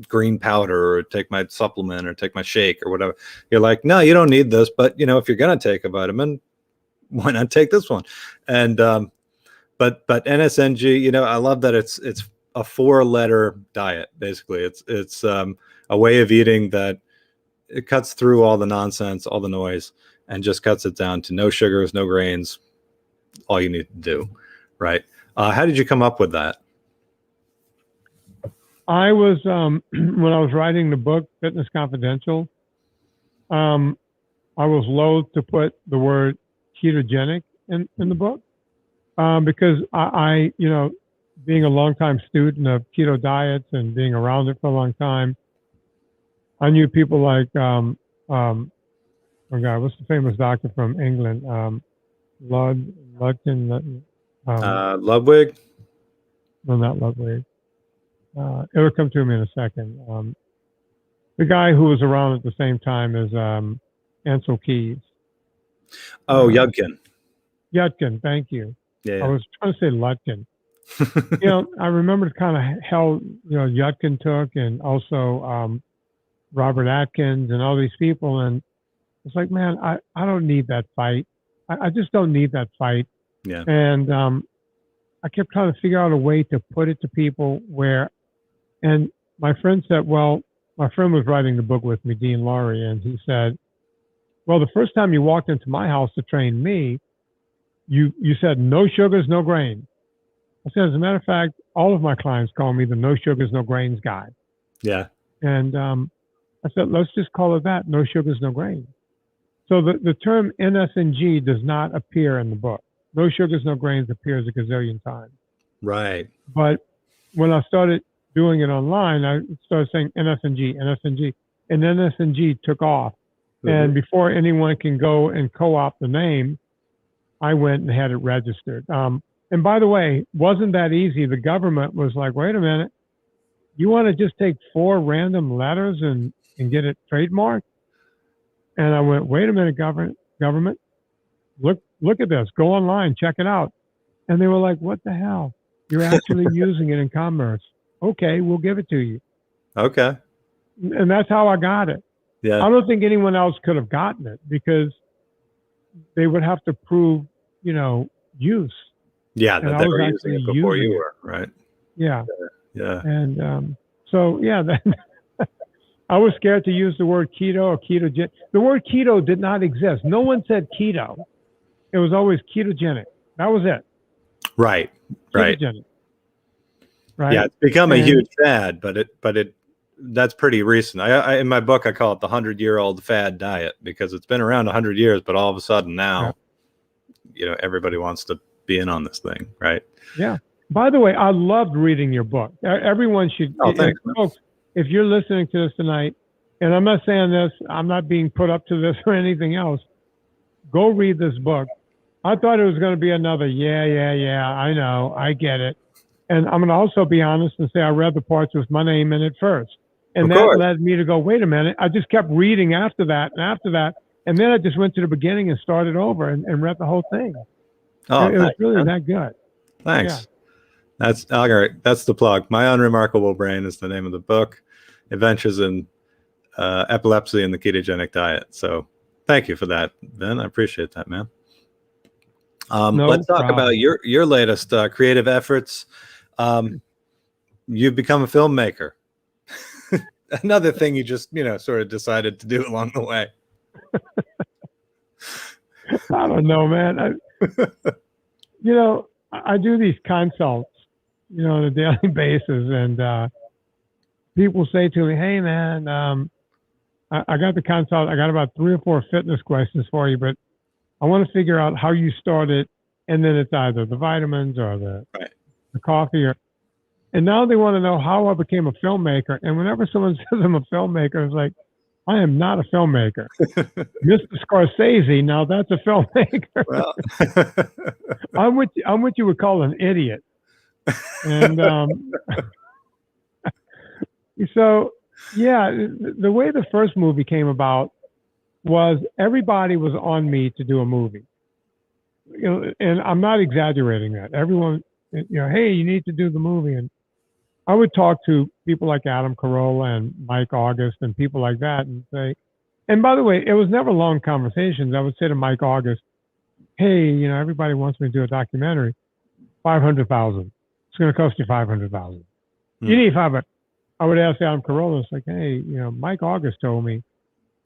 green powder or take my supplement or take my shake or whatever. You're like, no, you don't need this, but you know, if you're going to take a vitamin, why not take this one? And, but NSNG, you know, I love that it's a 4-letter diet. Basically it's a way of eating that it cuts through all the nonsense, all the noise, and just cuts it down to no sugars, no grains, all you need to do. Right. How did you come up with that? I was, when I was writing the book, Fitness Confidential, I was loath to put the word ketogenic in the book because I, you know, being a longtime student of keto diets and being around it for a long time, I knew people like, oh God, what's the famous doctor from England? Ludwig? No, not Ludwig. It'll come to me in a second. The guy who was around at the same time as Ansel Keys. Oh, Yudkin. Yudkin, thank you. Yeah. I was trying to say Lutkin. You know, I remember the kind of hell, you know, Yudkin took, and also Robert Atkins and all these people. And it's like, man, I don't need that fight. I just don't need that fight. Yeah. And I kept trying to figure out a way to put it to people where, and my friend said, well, my friend was writing the book with me, Dean Laurie, and he said, well, the first time you walked into my house to train me, you said no sugars, no grains. I said, as a matter of fact, all of my clients call me the no sugars, no grains guy. Yeah. And I said, let's just call it that, no sugars, no grains. So the term NSNG does not appear in the book. No sugars, no grains appears a gazillion times. Right. But when I started doing it online, I started saying NSNG, NSNG, and NSNG took off. And before anyone can go and co-opt the name, I went and had it registered. And by the way, wasn't that easy? The government was like, wait a minute, you want to just take 4 random letters and get it trademarked? And I went, wait a minute, government, look at this. Go online, check it out. And they were like, what the hell? You're actually using it in commerce. Okay, we'll give it to you. Okay. And that's how I got it. Yeah. I don't think anyone else could have gotten it because they would have to prove, use. Yeah, And that I they was were using it before you using were, right? Yeah. Yeah. And so, yeah, I was scared to use the word keto or ketogenic. The word keto did not exist. No one said keto. It was always ketogenic. That was it. Right. Right. Ketogenic. Right. Yeah, it's become a huge fad, but that's pretty recent. I in my book I call it the 100-year-old fad diet because it's been around 100 years, but all of a sudden now, everybody wants to be in on this thing, right? Yeah. By the way, I loved reading your book. Everyone should. Oh, thanks, folks, if you're listening to this tonight, and I'm not saying this, I'm not being put up to this or anything else. Go read this book. I thought it was going to be another, I know, I get it. And I'm going to also be honest and say I read the parts with my name in it first. And that led me to go, wait a minute. I just kept reading after that and after that. And then I just went to the beginning and started over and read the whole thing. Oh, it was really that good. Thanks. Yeah. That's all right. That's the plug. My Unremarkable Brain is the name of the book. Adventures in Epilepsy and the Ketogenic Diet. So thank you for that, Ben. I appreciate that, man. Let's talk about your latest creative efforts. You've become a filmmaker. Another thing you just, sort of decided to do along the way. I don't know, man. I do these consults, on a daily basis. And people say to me, hey, man, I got the consult. I got about 3 or 4 fitness questions for you, but I want to figure out how you started. And then it's either the vitamins or the coffee. And now they want to know how I became a filmmaker. And whenever someone says I'm a filmmaker, it's like, I am not a filmmaker. Mr. Scorsese, now that's a filmmaker. Well. I'm what you would call an idiot. And so, yeah, the way the first movie came about was everybody was on me to do a movie. And I'm not exaggerating that. Everyone, hey, you need to do the movie. And I would talk to people like Adam Carolla and Mike August and people like that and say, and by the way, it was never long conversations. I would say to Mike August, hey, everybody wants me to do a documentary, $500,000. It's going to cost you $500,000. You need $500,000. I would ask Adam Carolla, it's like, hey, Mike August told me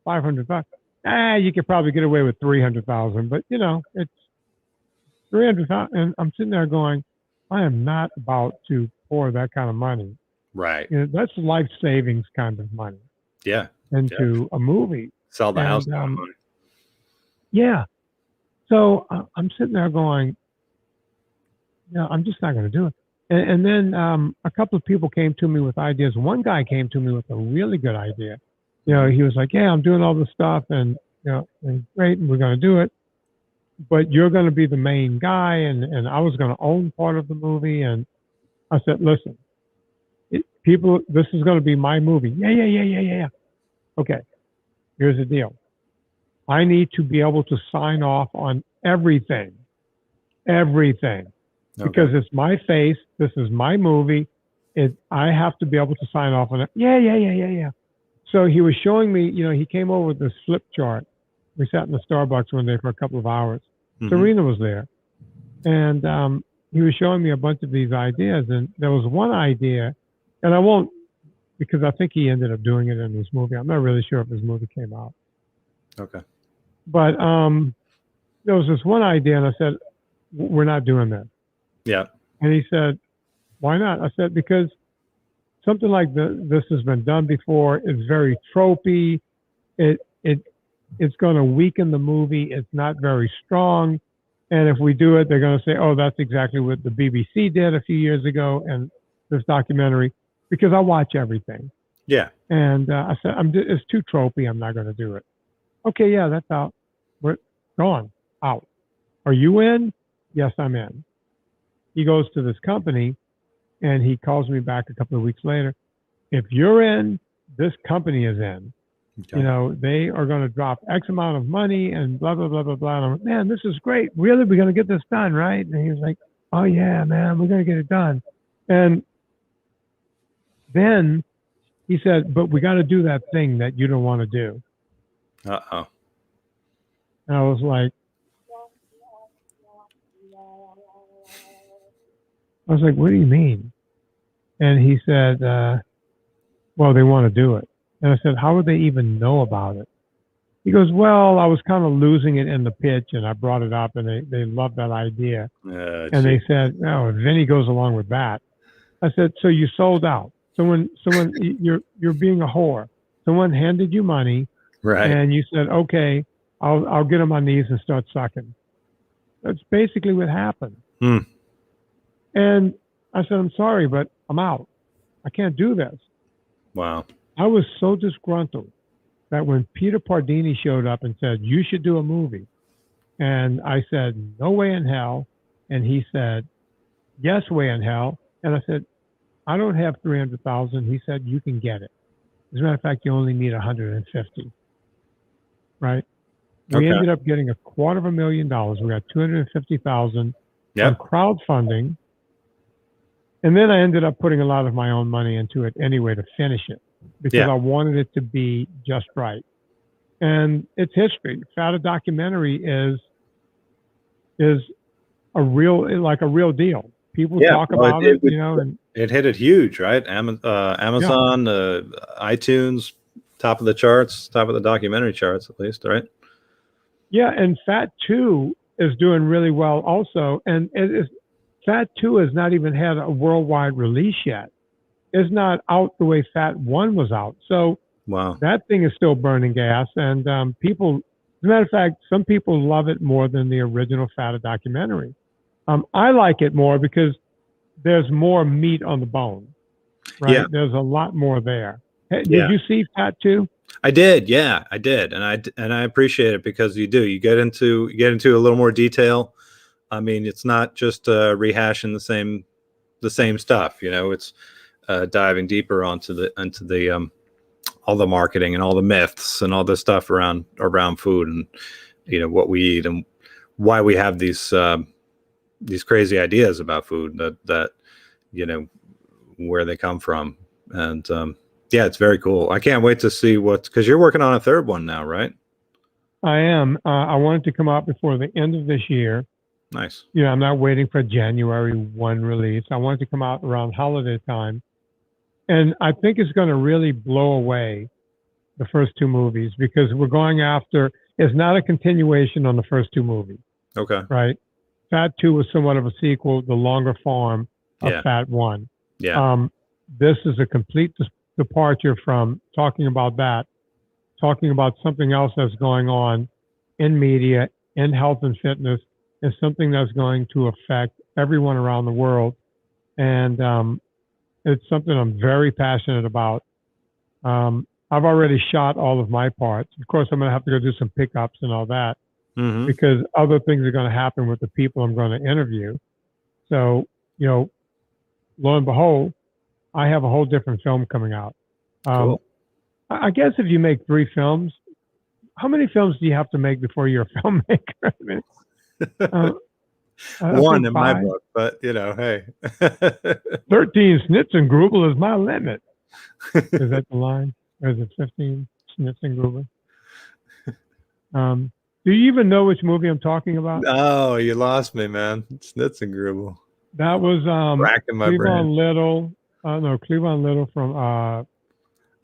$500,000. You could probably get away with $300,000, but it's $300,000. And I'm sitting there going, I am not about to pour that kind of money. Right. That's life savings kind of money. Yeah. Into a movie. Sell the house kind of money. Yeah. So I'm sitting there going, I'm just not going to do it. And then a couple of people came to me with ideas. One guy came to me with a really good idea. He was like, yeah, I'm doing all this stuff and, and great, and we're going to do it. But you're going to be the main guy, and I was going to own part of the movie. And I said, listen, this is going to be my movie. Yeah. Okay, here's the deal. I need to be able to sign off on everything, because it's my face. This is my movie. I have to be able to sign off on it. Yeah. So he was showing me, he came over with this flip chart. We sat in the Starbucks one day for a couple of hours. Serena was there. And he was showing me a bunch of these ideas. And there was one idea, and I won't, because I think he ended up doing it in his movie. I'm not really sure if his movie came out. Okay. But there was this one idea, and I said, we're not doing that. Yeah. And he said, why not? I said, because something like this has been done before. It's very tropey. It's going to weaken the movie. It's not very strong. And if we do it, they're going to say, oh, that's exactly what the BBC did a few years ago and this documentary. because I watch everything. Yeah. And I said, it's too tropey. I'm not going to do it. Okay, yeah, that's out. We're gone, out. Are you in? Yes, I'm in. He goes to this company, and he calls me back a couple of weeks later. If you're in, this company is in. Okay. You know, they are going to drop X amount of money and blah, blah, blah, blah, blah. And I'm like, man, this is great. Really? We're going to get this done, right? And he was like, oh, yeah, man, we're going to get it done. And then he said, but we got to do that thing that you don't want to do. Uh-oh. And I was like, what do you mean? And he said, well, they want to do it. And I said, how would they even know about it? He goes, well, I was kind of losing it in the pitch, and I brought it up, and they loved that idea. And they said, oh, Vinnie goes along with that. I said, so you sold out. Someone, you're being a whore. Someone handed you money, right? And you said, okay, I'll get on my knees and start sucking. That's basically what happened. And I said, I'm sorry, but I'm out. I can't do this. Wow. I was so disgruntled that when Peter Pardini showed up and said, you should do a movie, and I said, no way in hell. And he said, yes way in hell. And I said, I don't have 300,000. He said, you can get it. As a matter of fact, you only need 150. Right? We ended up getting $250,000. We got 250,000 on crowdfunding. And then I ended up putting a lot of my own money into it anyway to finish it, because I wanted it to be just right. And it's history. Fat, a documentary is a real deal. People talk about it, you know, and it hit it huge, right? Amazon, iTunes, top of the charts, top of the documentary charts, at least, right? Yeah, and Fat 2 is doing really well also. And Fat 2 has not even had a worldwide release yet. It's not out the way Fat 1 was out. So that thing is still burning gas. And people, as a matter of fact, some people love it more than the original Fat, a documentary. I like it more because there's more meat on the bone, right? Yeah. There's a lot more there. Hey, did you see Fat 2? I did. Yeah, I did. And I appreciate it because you get into a little more detail. I mean, it's not just rehashing the same stuff, you know, it's diving deeper into the all the marketing and all the myths and all the stuff around food and, you know, what we eat and why we have these crazy ideas about food that, you know, where they come from. And yeah, it's very cool. I can't wait to see because you're working on a third one now, right? I am. I want it to come out before the end of this year. Nice. You know, I'm not waiting for January 1 release. I want it to come out around holiday time. And I think it's going to really blow away the first two movies because we're going after, it's not a continuation on the first two movies. Okay. Right? Fat 2 was somewhat of a sequel, the longer form of Fat 1. Yeah. This is a complete departure from talking about that, talking about something else that's going on in media, in health and fitness, and something that's going to affect everyone around the world. And it's something I'm very passionate about. I've already shot all of my parts. Of course, I'm going to have to go do some pickups and all that because other things are going to happen with the people I'm going to interview. So, you know, lo and behold, I have a whole different film coming out. Cool. I guess if you make 3 films, how many films do you have to make before you're a filmmaker? I mean, one in my book, but you know, hey. 13 Snitzengrubel is my limit. Is that the line? Or is it 15 Snitzengrubel? Do you even know which movie I'm talking about? Oh, you lost me, man. Snitzengrubel. That was racking my brain. Cleavon Little from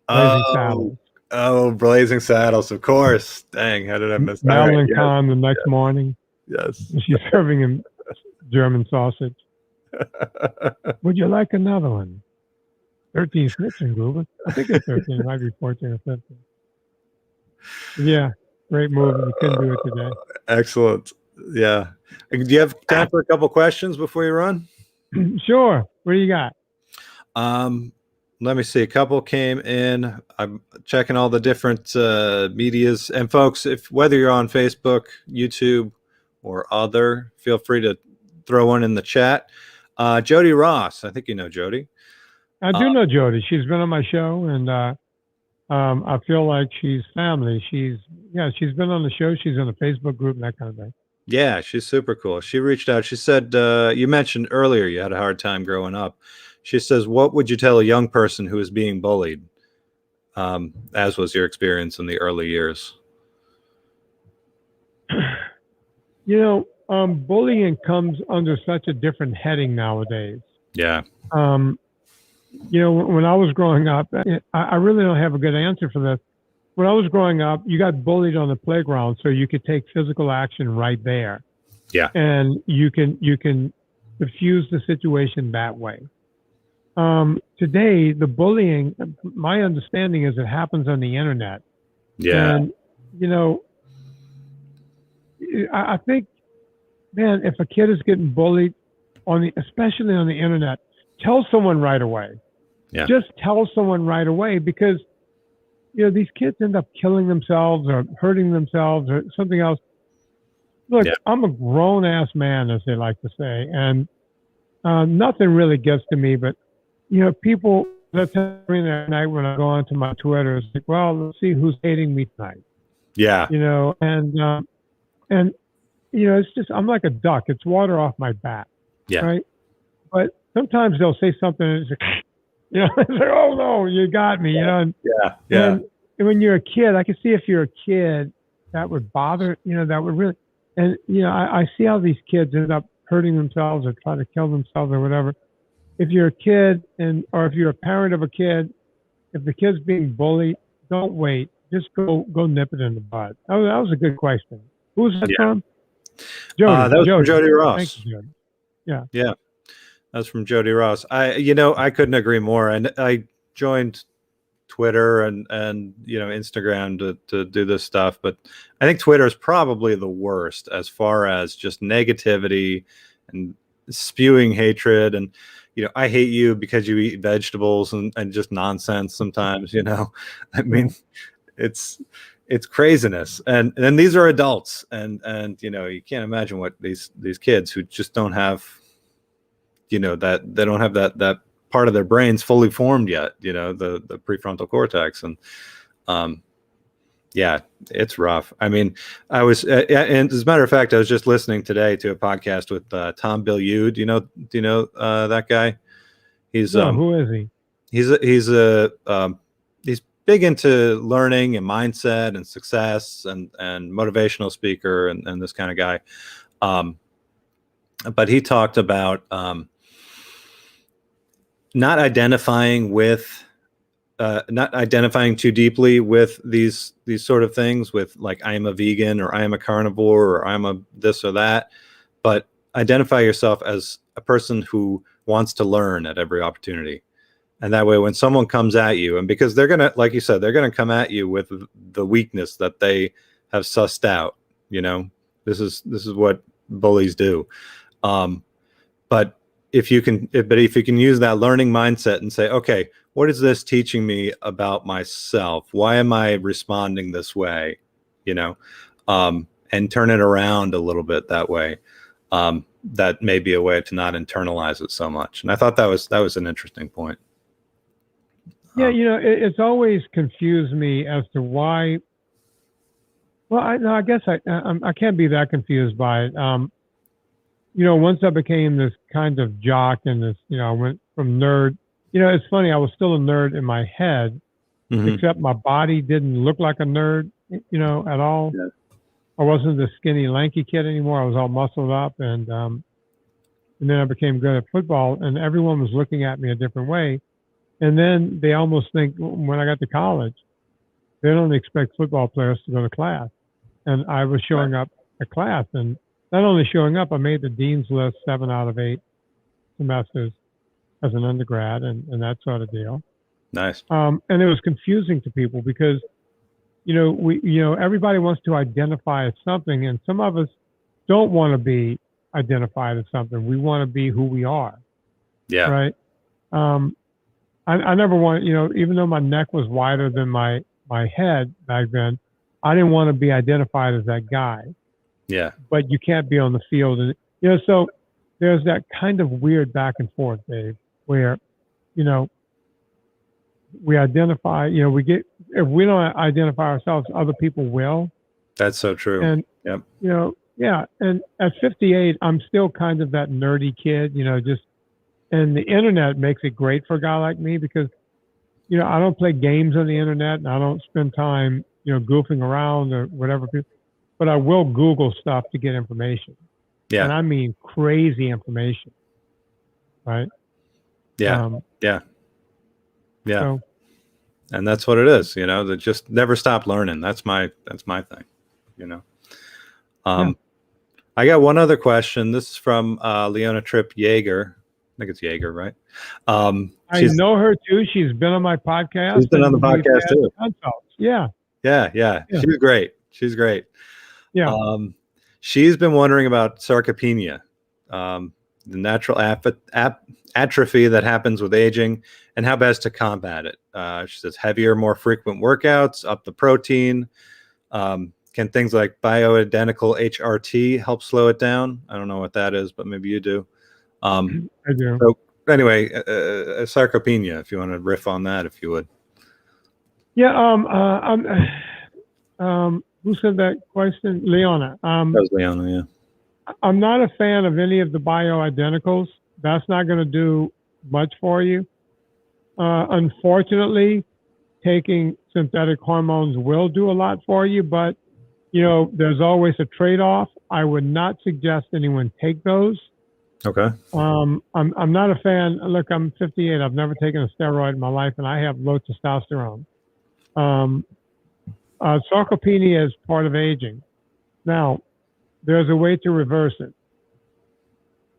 Blazing Saddles. Oh, Blazing Saddles, of course. Dang, how did I miss that? Madeline Kahn the next morning. Yes. She's serving him German sausage. Would you like another one? 13 Snitzengrubel. I think it's 13. It might be 14 or 15. Yeah, great movie. You couldn't do it today. Excellent. Yeah. Do you have time for a couple questions before you run? Sure. What do you got? let me see. A couple came in. I'm checking all the different medias. And folks, whether you're on Facebook, YouTube, or other, feel free to throw one in the chat. Jody Ross, I think you know Jody. I do know Jody. She's been on my show, and I feel like she's family. She's been on the show. She's in a Facebook group and that kind of thing. Yeah, she's super cool. She reached out. She said, you mentioned earlier you had a hard time growing up. She says, what would you tell a young person who is being bullied, as was your experience in the early years? Bullying comes under such a different heading nowadays. Yeah. When I was growing up, I really don't have a good answer for this. When I was growing up, you got bullied on the playground, so you could take physical action right there. Yeah. And you can diffuse the situation that way. Today, the bullying, my understanding is it happens on the internet. Yeah. And, I think, man, if a kid is getting bullied especially on the internet, tell someone right away. Yeah. Just tell someone right away, because these kids end up killing themselves or hurting themselves or something else. Look, yeah. I'm a grown ass man, as they like to say, and nothing really gets to me. But people that tell me that night when I go onto my Twitter, it's like, well, let's see who's hating me tonight. Yeah. And it's just, I'm like a duck. It's water off my back. Yeah. Right. But sometimes they'll say something and it's like, it's like, oh no, you got me, And, yeah. And when you're a kid, I can see if you're a kid, that would bother, that would really, and, I see how these kids end up hurting themselves or trying to kill themselves or whatever. If you're a kid or if you're a parent of a kid, if the kid's being bullied, don't wait. Just go nip it in the bud. That was a good question. Who was that from? Jody. That was from Jody Ross. Thank you, Jody. Yeah. Yeah. That's from Jody Ross. I couldn't agree more. And I joined Twitter and Instagram to do this stuff, but I think Twitter is probably the worst as far as just negativity and spewing hatred and I hate you because you eat vegetables and just nonsense sometimes. I mean, it's craziness, and these are adults, and you can't imagine what these kids who just don't have that they don't have that part of their brains fully formed yet, the prefrontal cortex. And yeah, it's rough. I mean, I was and as a matter of fact, I was just listening today to a podcast with Tom Bilyeu. Do you know that guy? He's who is he? He's big into learning and mindset and success and motivational speaker and this kind of guy. But he talked about not identifying too deeply with these sort of things, with like, I am a vegan or I am a carnivore or I'm a this or that, but identify yourself as a person who wants to learn at every opportunity. And that way, when someone comes at you, and because they're going to, like you said, they're going to come at you with the weakness that they have sussed out, this is what bullies do. But if you can use that learning mindset and say, okay, what is this teaching me about myself? Why am I responding this way? And turn it around a little bit that way. That may be a way to not internalize it so much. And I thought that was an interesting point. Yeah, it's always confused me as to why. Well, I guess I can't be that confused by it. Once I became this kind of jock and this, I went from nerd. It's funny. I was still a nerd in my head, except my body didn't look like a nerd, at all. Yeah. I wasn't the skinny, lanky kid anymore. I was all muscled up, and then I became good at football, and everyone was looking at me a different way. And then they almost think, when I got to college, they don't expect football players to go to class. And I was showing up at class, and not only showing up, I made the dean's list 7 out of 8 semesters as an undergrad and that sort of deal. Nice. And it was confusing to people because, everybody wants to identify as something, and some of us don't want to be identified as something. We want to be who we are. Yeah. Right. I never wanted, even though my neck was wider than my head back then, I didn't want to be identified as that guy. Yeah. But you can't be on the field. And, so there's that kind of weird back and forth, Dave, where, we identify, if we don't identify ourselves, other people will. That's so true. And, yep. Yeah. And at 58, I'm still kind of that nerdy kid, and the internet makes it great for a guy like me because, I don't play games on the internet and I don't spend time, goofing around or whatever, but I will Google stuff to get information. Yeah. And I mean crazy information. Right. Yeah. Yeah. So, and that's what it is, that just never stop learning. That's my thing, I got one other question. This is from Leona Tripp Yeager. I think it's Yeager, right? I know her too. She's been on my podcast. She's been on the podcast too. Yeah. She's great. She's great. Yeah. She's been wondering about sarcopenia, the natural atrophy that happens with aging, and how best to combat it. She says heavier, more frequent workouts, up the protein. Can things like bioidentical HRT help slow it down? I don't know what that is, but maybe you do. I do. So anyway, sarcopenia, if you want to riff on that, if you would. Yeah. Who said that question? Leona. That was Leona, yeah. I'm not a fan of any of the bioidenticals. That's not going to do much for you. Unfortunately, taking synthetic hormones will do a lot for you, but there's always a trade-off. I would not suggest anyone take those. Okay. I'm not a fan. Look, I'm 58. I've never taken a steroid in my life, and I have low testosterone. Sarcopenia is part of aging. Now, there's a way to reverse it.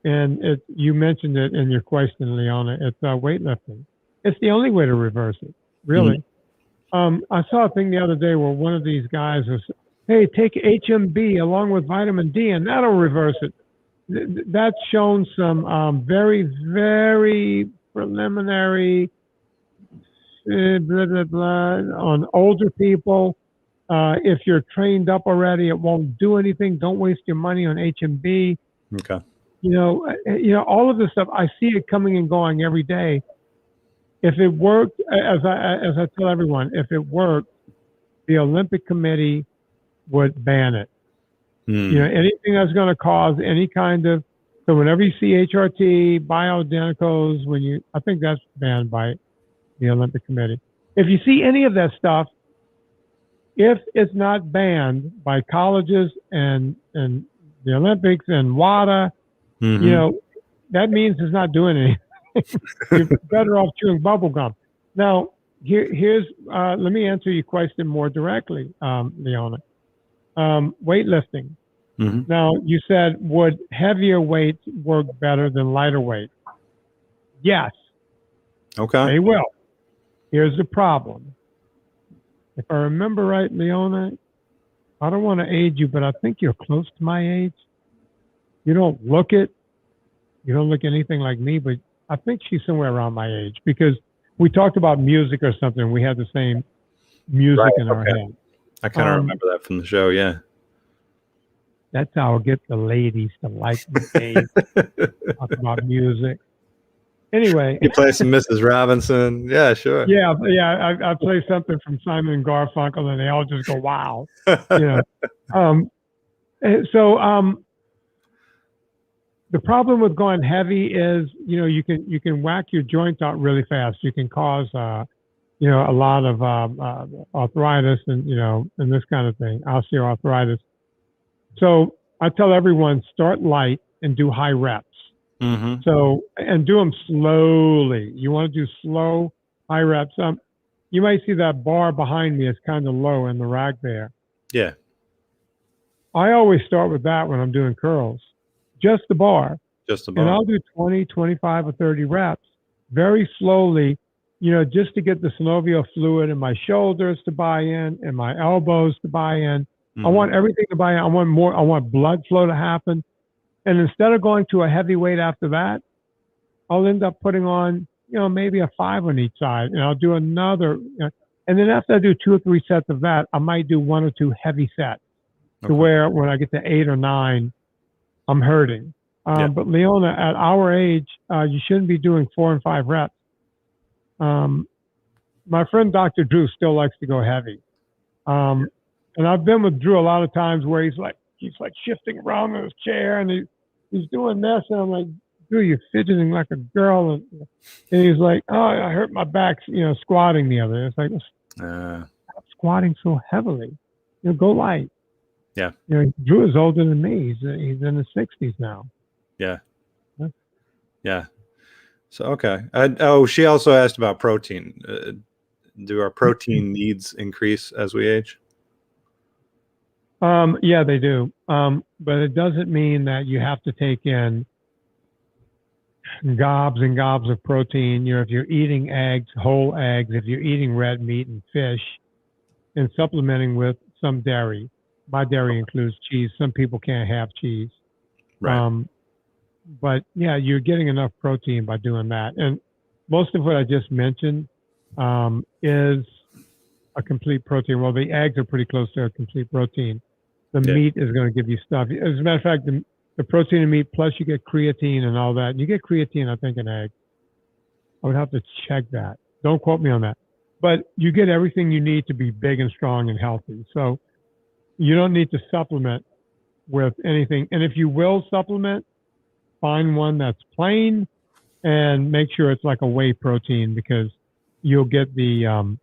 And you mentioned it in your question, Leona. It's weightlifting. It's the only way to reverse it, really. Mm-hmm. I saw a thing the other day where one of these guys was, hey, take HMB along with vitamin D, and that'll reverse it. That's shown some very, very preliminary blah, blah, blah, on older people. If you're trained up already, it won't do anything. Don't waste your money on HMB. Okay. All of this stuff, I see it coming and going every day. If it worked, as I tell everyone, if it worked, the Olympic Committee would ban it. Anything that's going to cause any kind of, so whenever you see HRT, bioidenticals, I think that's banned by the Olympic Committee. If you see any of that stuff, if it's not banned by colleges and the Olympics and WADA, that means it's not doing anything. You're better off chewing bubble gum. Now, here's let me answer your question more directly, Leona. Weightlifting. Mm-hmm. Now, you said, would heavier weights work better than lighter weights? Yes. Okay. They will. Here's the problem. If I remember right, Leona, I don't want to age you, but I think you're close to my age. You don't look anything like me, but I think she's somewhere around my age because we talked about music or something. We had the same music in our head. I kind of remember that from the show, yeah. That's how I'll get the ladies to like me, Dave. Talk about music. Anyway. You play some Mrs. Robinson. Yeah, sure. Yeah. I play something from Simon and Garfunkel, and they all just go, wow. The problem with going heavy is, you can whack your joints out really fast. You can cause, a lot of arthritis and this kind of thing, osteoarthritis. So I tell everyone, start light and do high reps. Mm-hmm. So, and do them slowly. You want to do slow, high reps. You might see that bar behind me is kind of low in the rack there. Yeah. I always start with that when I'm doing curls. Just the bar. And I'll do 20, 25, or 30 reps very slowly, just to get the synovial fluid in my shoulders to buy in and my elbows to buy in. Mm-hmm. I want everything to buy in. I want blood flow to happen. And instead of going to a heavy weight after that, I'll end up putting on, maybe a 5 on each side, and I'll do another. And then after I do 2 or 3 sets of that, I might do 1 or 2 heavy sets to where when I get to 8 or 9, I'm hurting. But Leona, at our age, you shouldn't be doing 4 and 5 reps. My friend Dr. Drew still likes to go heavy. And I've been with Drew a lot of times where he's like shifting around in his chair and he's doing this. And I'm like, Drew, you're fidgeting like a girl. And he's like, oh, I hurt my back, squatting the other. It's like, stop squatting so heavily. Go light. Yeah. Drew is older than me. He's in his 60s now. Yeah. Yeah. So, okay. She also asked about protein. Do our protein needs increase as we age? Yeah, they do. But it doesn't mean that you have to take in gobs and gobs of protein. If you're eating eggs, whole eggs, if you're eating red meat and fish, and supplementing with some dairy. My dairy includes cheese. Some people can't have cheese. Right. But yeah, you're getting enough protein by doing that. And most of what I just mentioned is a complete protein. Well, the eggs are pretty close to a complete protein. The meat is going to give you stuff. As a matter of fact, the protein in meat, plus you get creatine and all that. And you get creatine, I think, in eggs. I would have to check that. Don't quote me on that. But you get everything you need to be big and strong and healthy. So you don't need to supplement with anything. And if you will supplement, find one that's plain and make sure it's like a whey protein, because you'll get the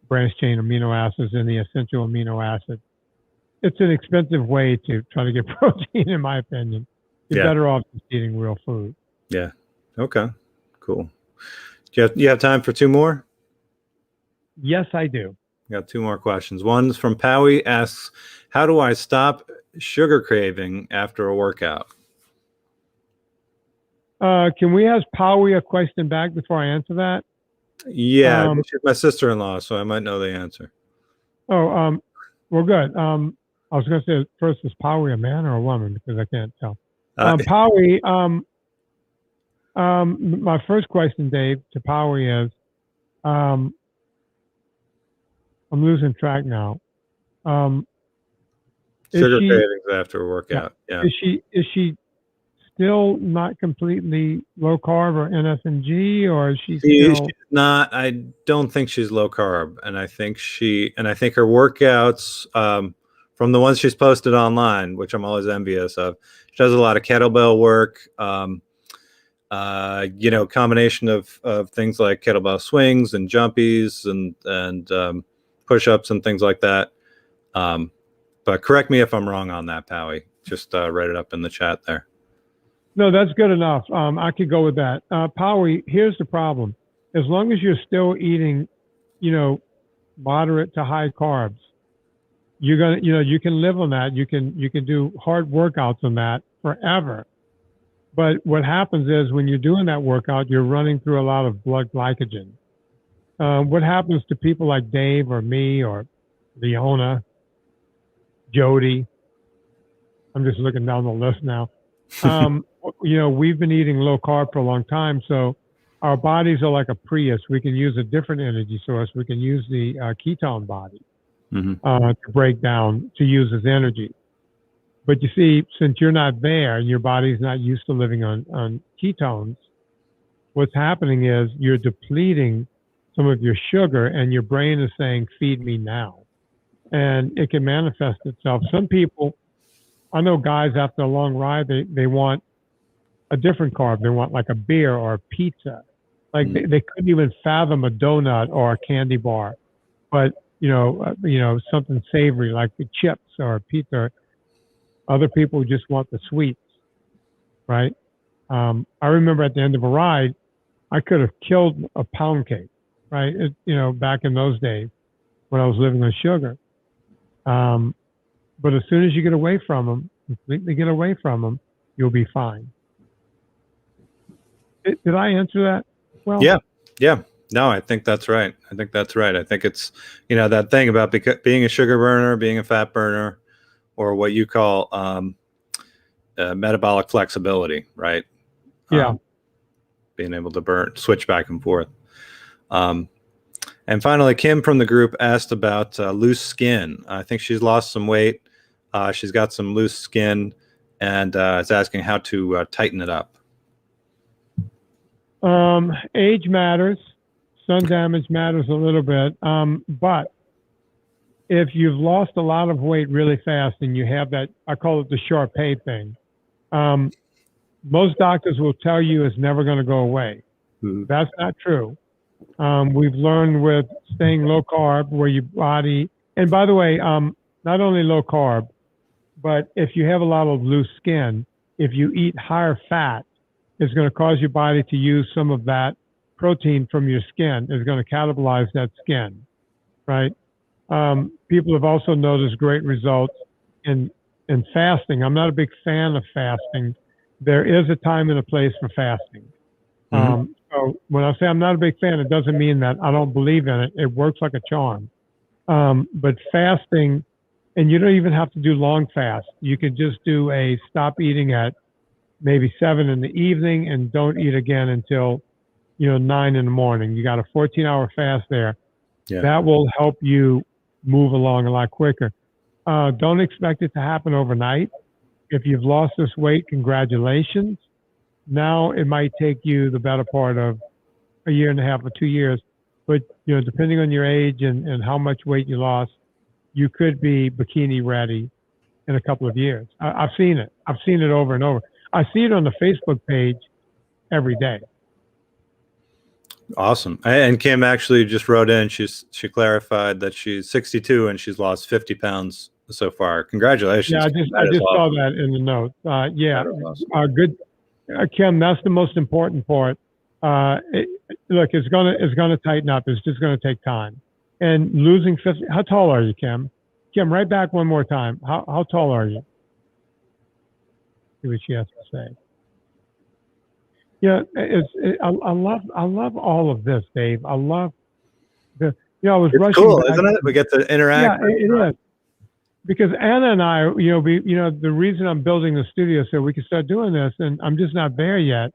branched chain amino acids and the essential amino acids. It's an expensive way to try to get protein, in my opinion. You're better off just eating real food. Yeah. Okay. Cool. Do you have time for 2 more? Yes, I do. Got 2 more questions. One's from Powie, asks, how do I stop sugar craving after a workout? Can we ask Powie a question back before I answer that? Yeah, she's my sister-in-law, so I might know the answer. Oh, well, good. I was going to say first, is Powie a man or a woman? Because I can't tell. Powie, my first question, Dave, to Powie is, I'm losing track now. Sugar cravings after a workout. Yeah. Is she still not completely low carb or NSNG, or is she still? She's not. I don't think she's low carb, and I think her workouts, from the ones she's posted online, which I'm always envious of, she does a lot of kettlebell work. Combination of things like kettlebell swings and jumpies and push-ups and things like that. But correct me if I'm wrong on that, Powie. Just write it up in the chat there. No, that's good enough. I could go with that. Powie, here's the problem. As long as you're still eating, moderate to high carbs, you can live on that. You can do hard workouts on that forever. But what happens is when you're doing that workout, you're running through a lot of blood glycogen. What happens to people like Dave or me or Leona, Jody? I'm just looking down the list now. We've been eating low carb for a long time, so our bodies are like a Prius. We can use a different energy source. We can use the ketone body to break down, to use as energy. But you see, since you're not there and your body's not used to living on ketones, what's happening is you're depleting some of your sugar, and your brain is saying, feed me now. And it can manifest itself. Some people, I know guys after a long ride, they want a different carb. They want like a beer or a pizza. Like they couldn't even fathom a donut or a candy bar, but something savory like the chips or a pizza. Other people just want the sweets, right? I remember at the end of a ride, I could have killed a pound cake, right? Back in those days when I was living on sugar. But as soon as you get away from them, completely get away from them, you'll be fine. Did I answer that? Well, yeah. No, I think that's right. I think it's, that thing about being a sugar burner, being a fat burner, or what you call metabolic flexibility, right? Yeah. being able to switch back and forth. And finally, Kim from the group asked about loose skin. I think she's lost some weight. She's got some loose skin, and is asking how to tighten it up. Age matters. Sun damage matters a little bit. But if you've lost a lot of weight really fast and you have that, I call it the short pay thing. Most doctors will tell you it's never going to go away. Mm-hmm. That's not true. We've learned with staying low carb where your body, and by the way, not only low carb, but if you have a lot of loose skin, if you eat higher fat, it's going to cause your body to use some of that protein from your skin. It's going to catabolize that skin, right? People have also noticed great results in fasting. I'm not a big fan of fasting. There is a time and a place for fasting. Mm-hmm. So when I say I'm not a big fan, it doesn't mean that I don't believe in it. It works like a charm. But fasting, and you don't even have to do long fast. You could just do a stop eating at maybe 7 in the evening and don't eat again until 9 in the morning. You got a 14-hour fast there. Yeah. That will help you move along a lot quicker. Don't expect it to happen overnight. If you've lost this weight, congratulations. Now it might take you the better part of a year and a half or 2 years. But, depending on your age and how much weight you lost, you could be bikini ready in a couple of years. I've seen it. I've seen it over and over. I see it on the Facebook page every day. Awesome. And Kim actually just wrote in. She clarified that she's 62 and she's lost 50 pounds so far. Congratulations. Yeah, I just saw that in the notes. Yeah, awesome. Good. Kim, that's the most important part. Look, it's gonna tighten up. It's just gonna take time. And losing 50. How tall are you, Kim? Kim, right back one more time. How tall are you? See what she has to say. Yeah, I love all of this, Dave. I love the. I was it's rushing. Cool, back. isn't it? We get to interact. Yeah, it is. Because Anna and I, the reason I'm building the studio so we can start doing this, and I'm just not there yet.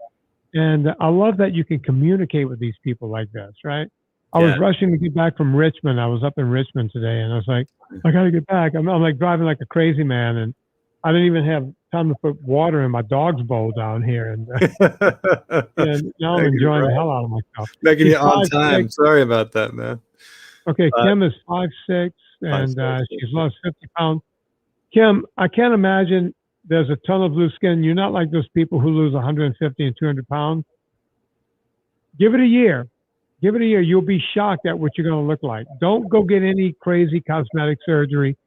And I love that you can communicate with these people like this, right? I was rushing to get back from Richmond. I was up in Richmond today, and I was like, I got to get back. I'm like driving like a crazy man, and I didn't even have time to put water in my dog's bowl down here. And, and now I'm enjoying the hell out of myself. Making you on time. Sorry about that, man. Okay, Kim is 5'6", and she's lost 50 pounds. Kim, I can't imagine there's a ton of loose skin. You're not like those people who lose 150 and 200 pounds. Give it a year. Give it a year. You'll be shocked at what you're going to look like. Don't go get any crazy cosmetic surgery.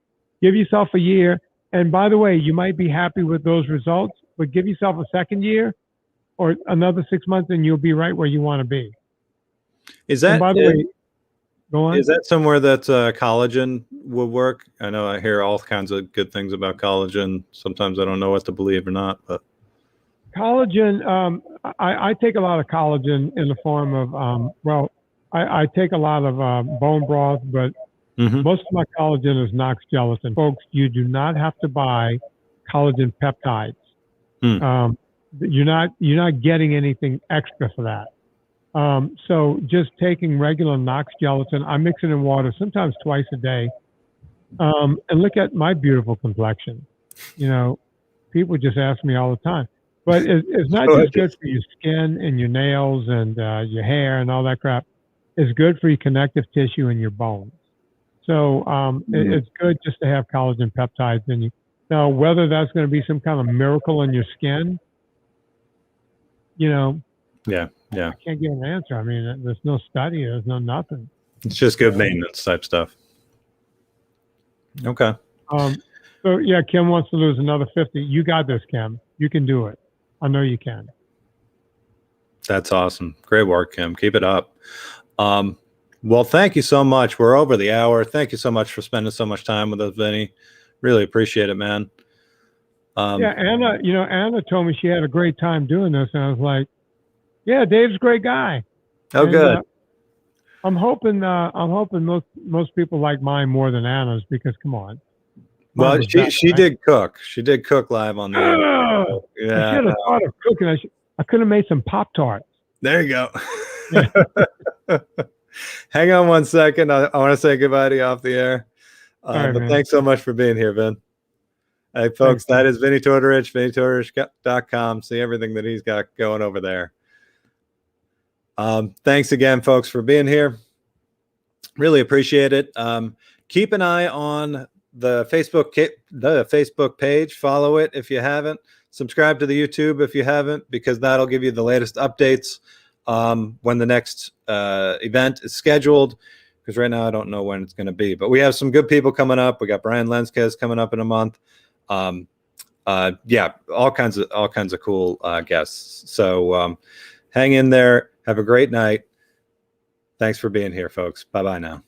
Give yourself a year. And by the way, you might be happy with those results, but give yourself a second year or another 6 months and you'll be right where you want to be. Is that, and by the way, go on. Is that somewhere that collagen will work? I know I hear all kinds of good things about collagen. Sometimes I don't know what to believe or not, but collagen, I take a lot of collagen in the form of, I take a lot of bone broth, but most of my collagen is Knox gelatin. Folks, you do not have to buy collagen peptides. You're not getting anything extra for that. So just taking regular Knox gelatin, I mix it in water sometimes twice a day. And look at my beautiful complexion. People just ask me all the time. But it's not just good for your skin and your nails and your hair and all that crap. It's good for your connective tissue and your bones. So it's good just to have collagen peptides in you. Now, whether that's going to be some kind of miracle in your skin, Yeah. I can't give an answer. I mean, there's no study. There's no nothing. It's just good maintenance type stuff. Okay. So, yeah, Kim wants to lose another 50. You got this, Kim. You can do it. I know you can. That's awesome. Great work, Kim. Keep it up. Well, thank you so much. We're over the hour. Thank you so much for spending so much time with us, Vinnie. Really appreciate it, man. Anna told me she had a great time doing this, and I was like, yeah, Dave's a great guy. Oh, good. I'm hoping most people like mine more than Anna's because come on. Well, she did cook. She did cook live on the air. Yeah. I should have thought of cooking. I could have made some Pop-Tarts. There you go. Yeah. Hang on one second. I want to say goodbye to you off the air. Right, But man. thanks so much for being here, Vin. Hey, folks, Thanks, that is Vinnie Tortorich, VinnieTortorich.com. See everything that he's got going over there. Thanks again, folks, for being here. Really appreciate it. Keep an eye on the Facebook page. Follow it if you haven't. Subscribe to the YouTube if you haven't, because that'll give you the latest updates when the next event is scheduled. Because right now I don't know when it's going to be, but we have some good people coming up. We got Brian Lenskes coming up in a month. Yeah, all kinds of cool guests. So hang in there. Have a great night. Thanks for being here, folks. Bye-bye now.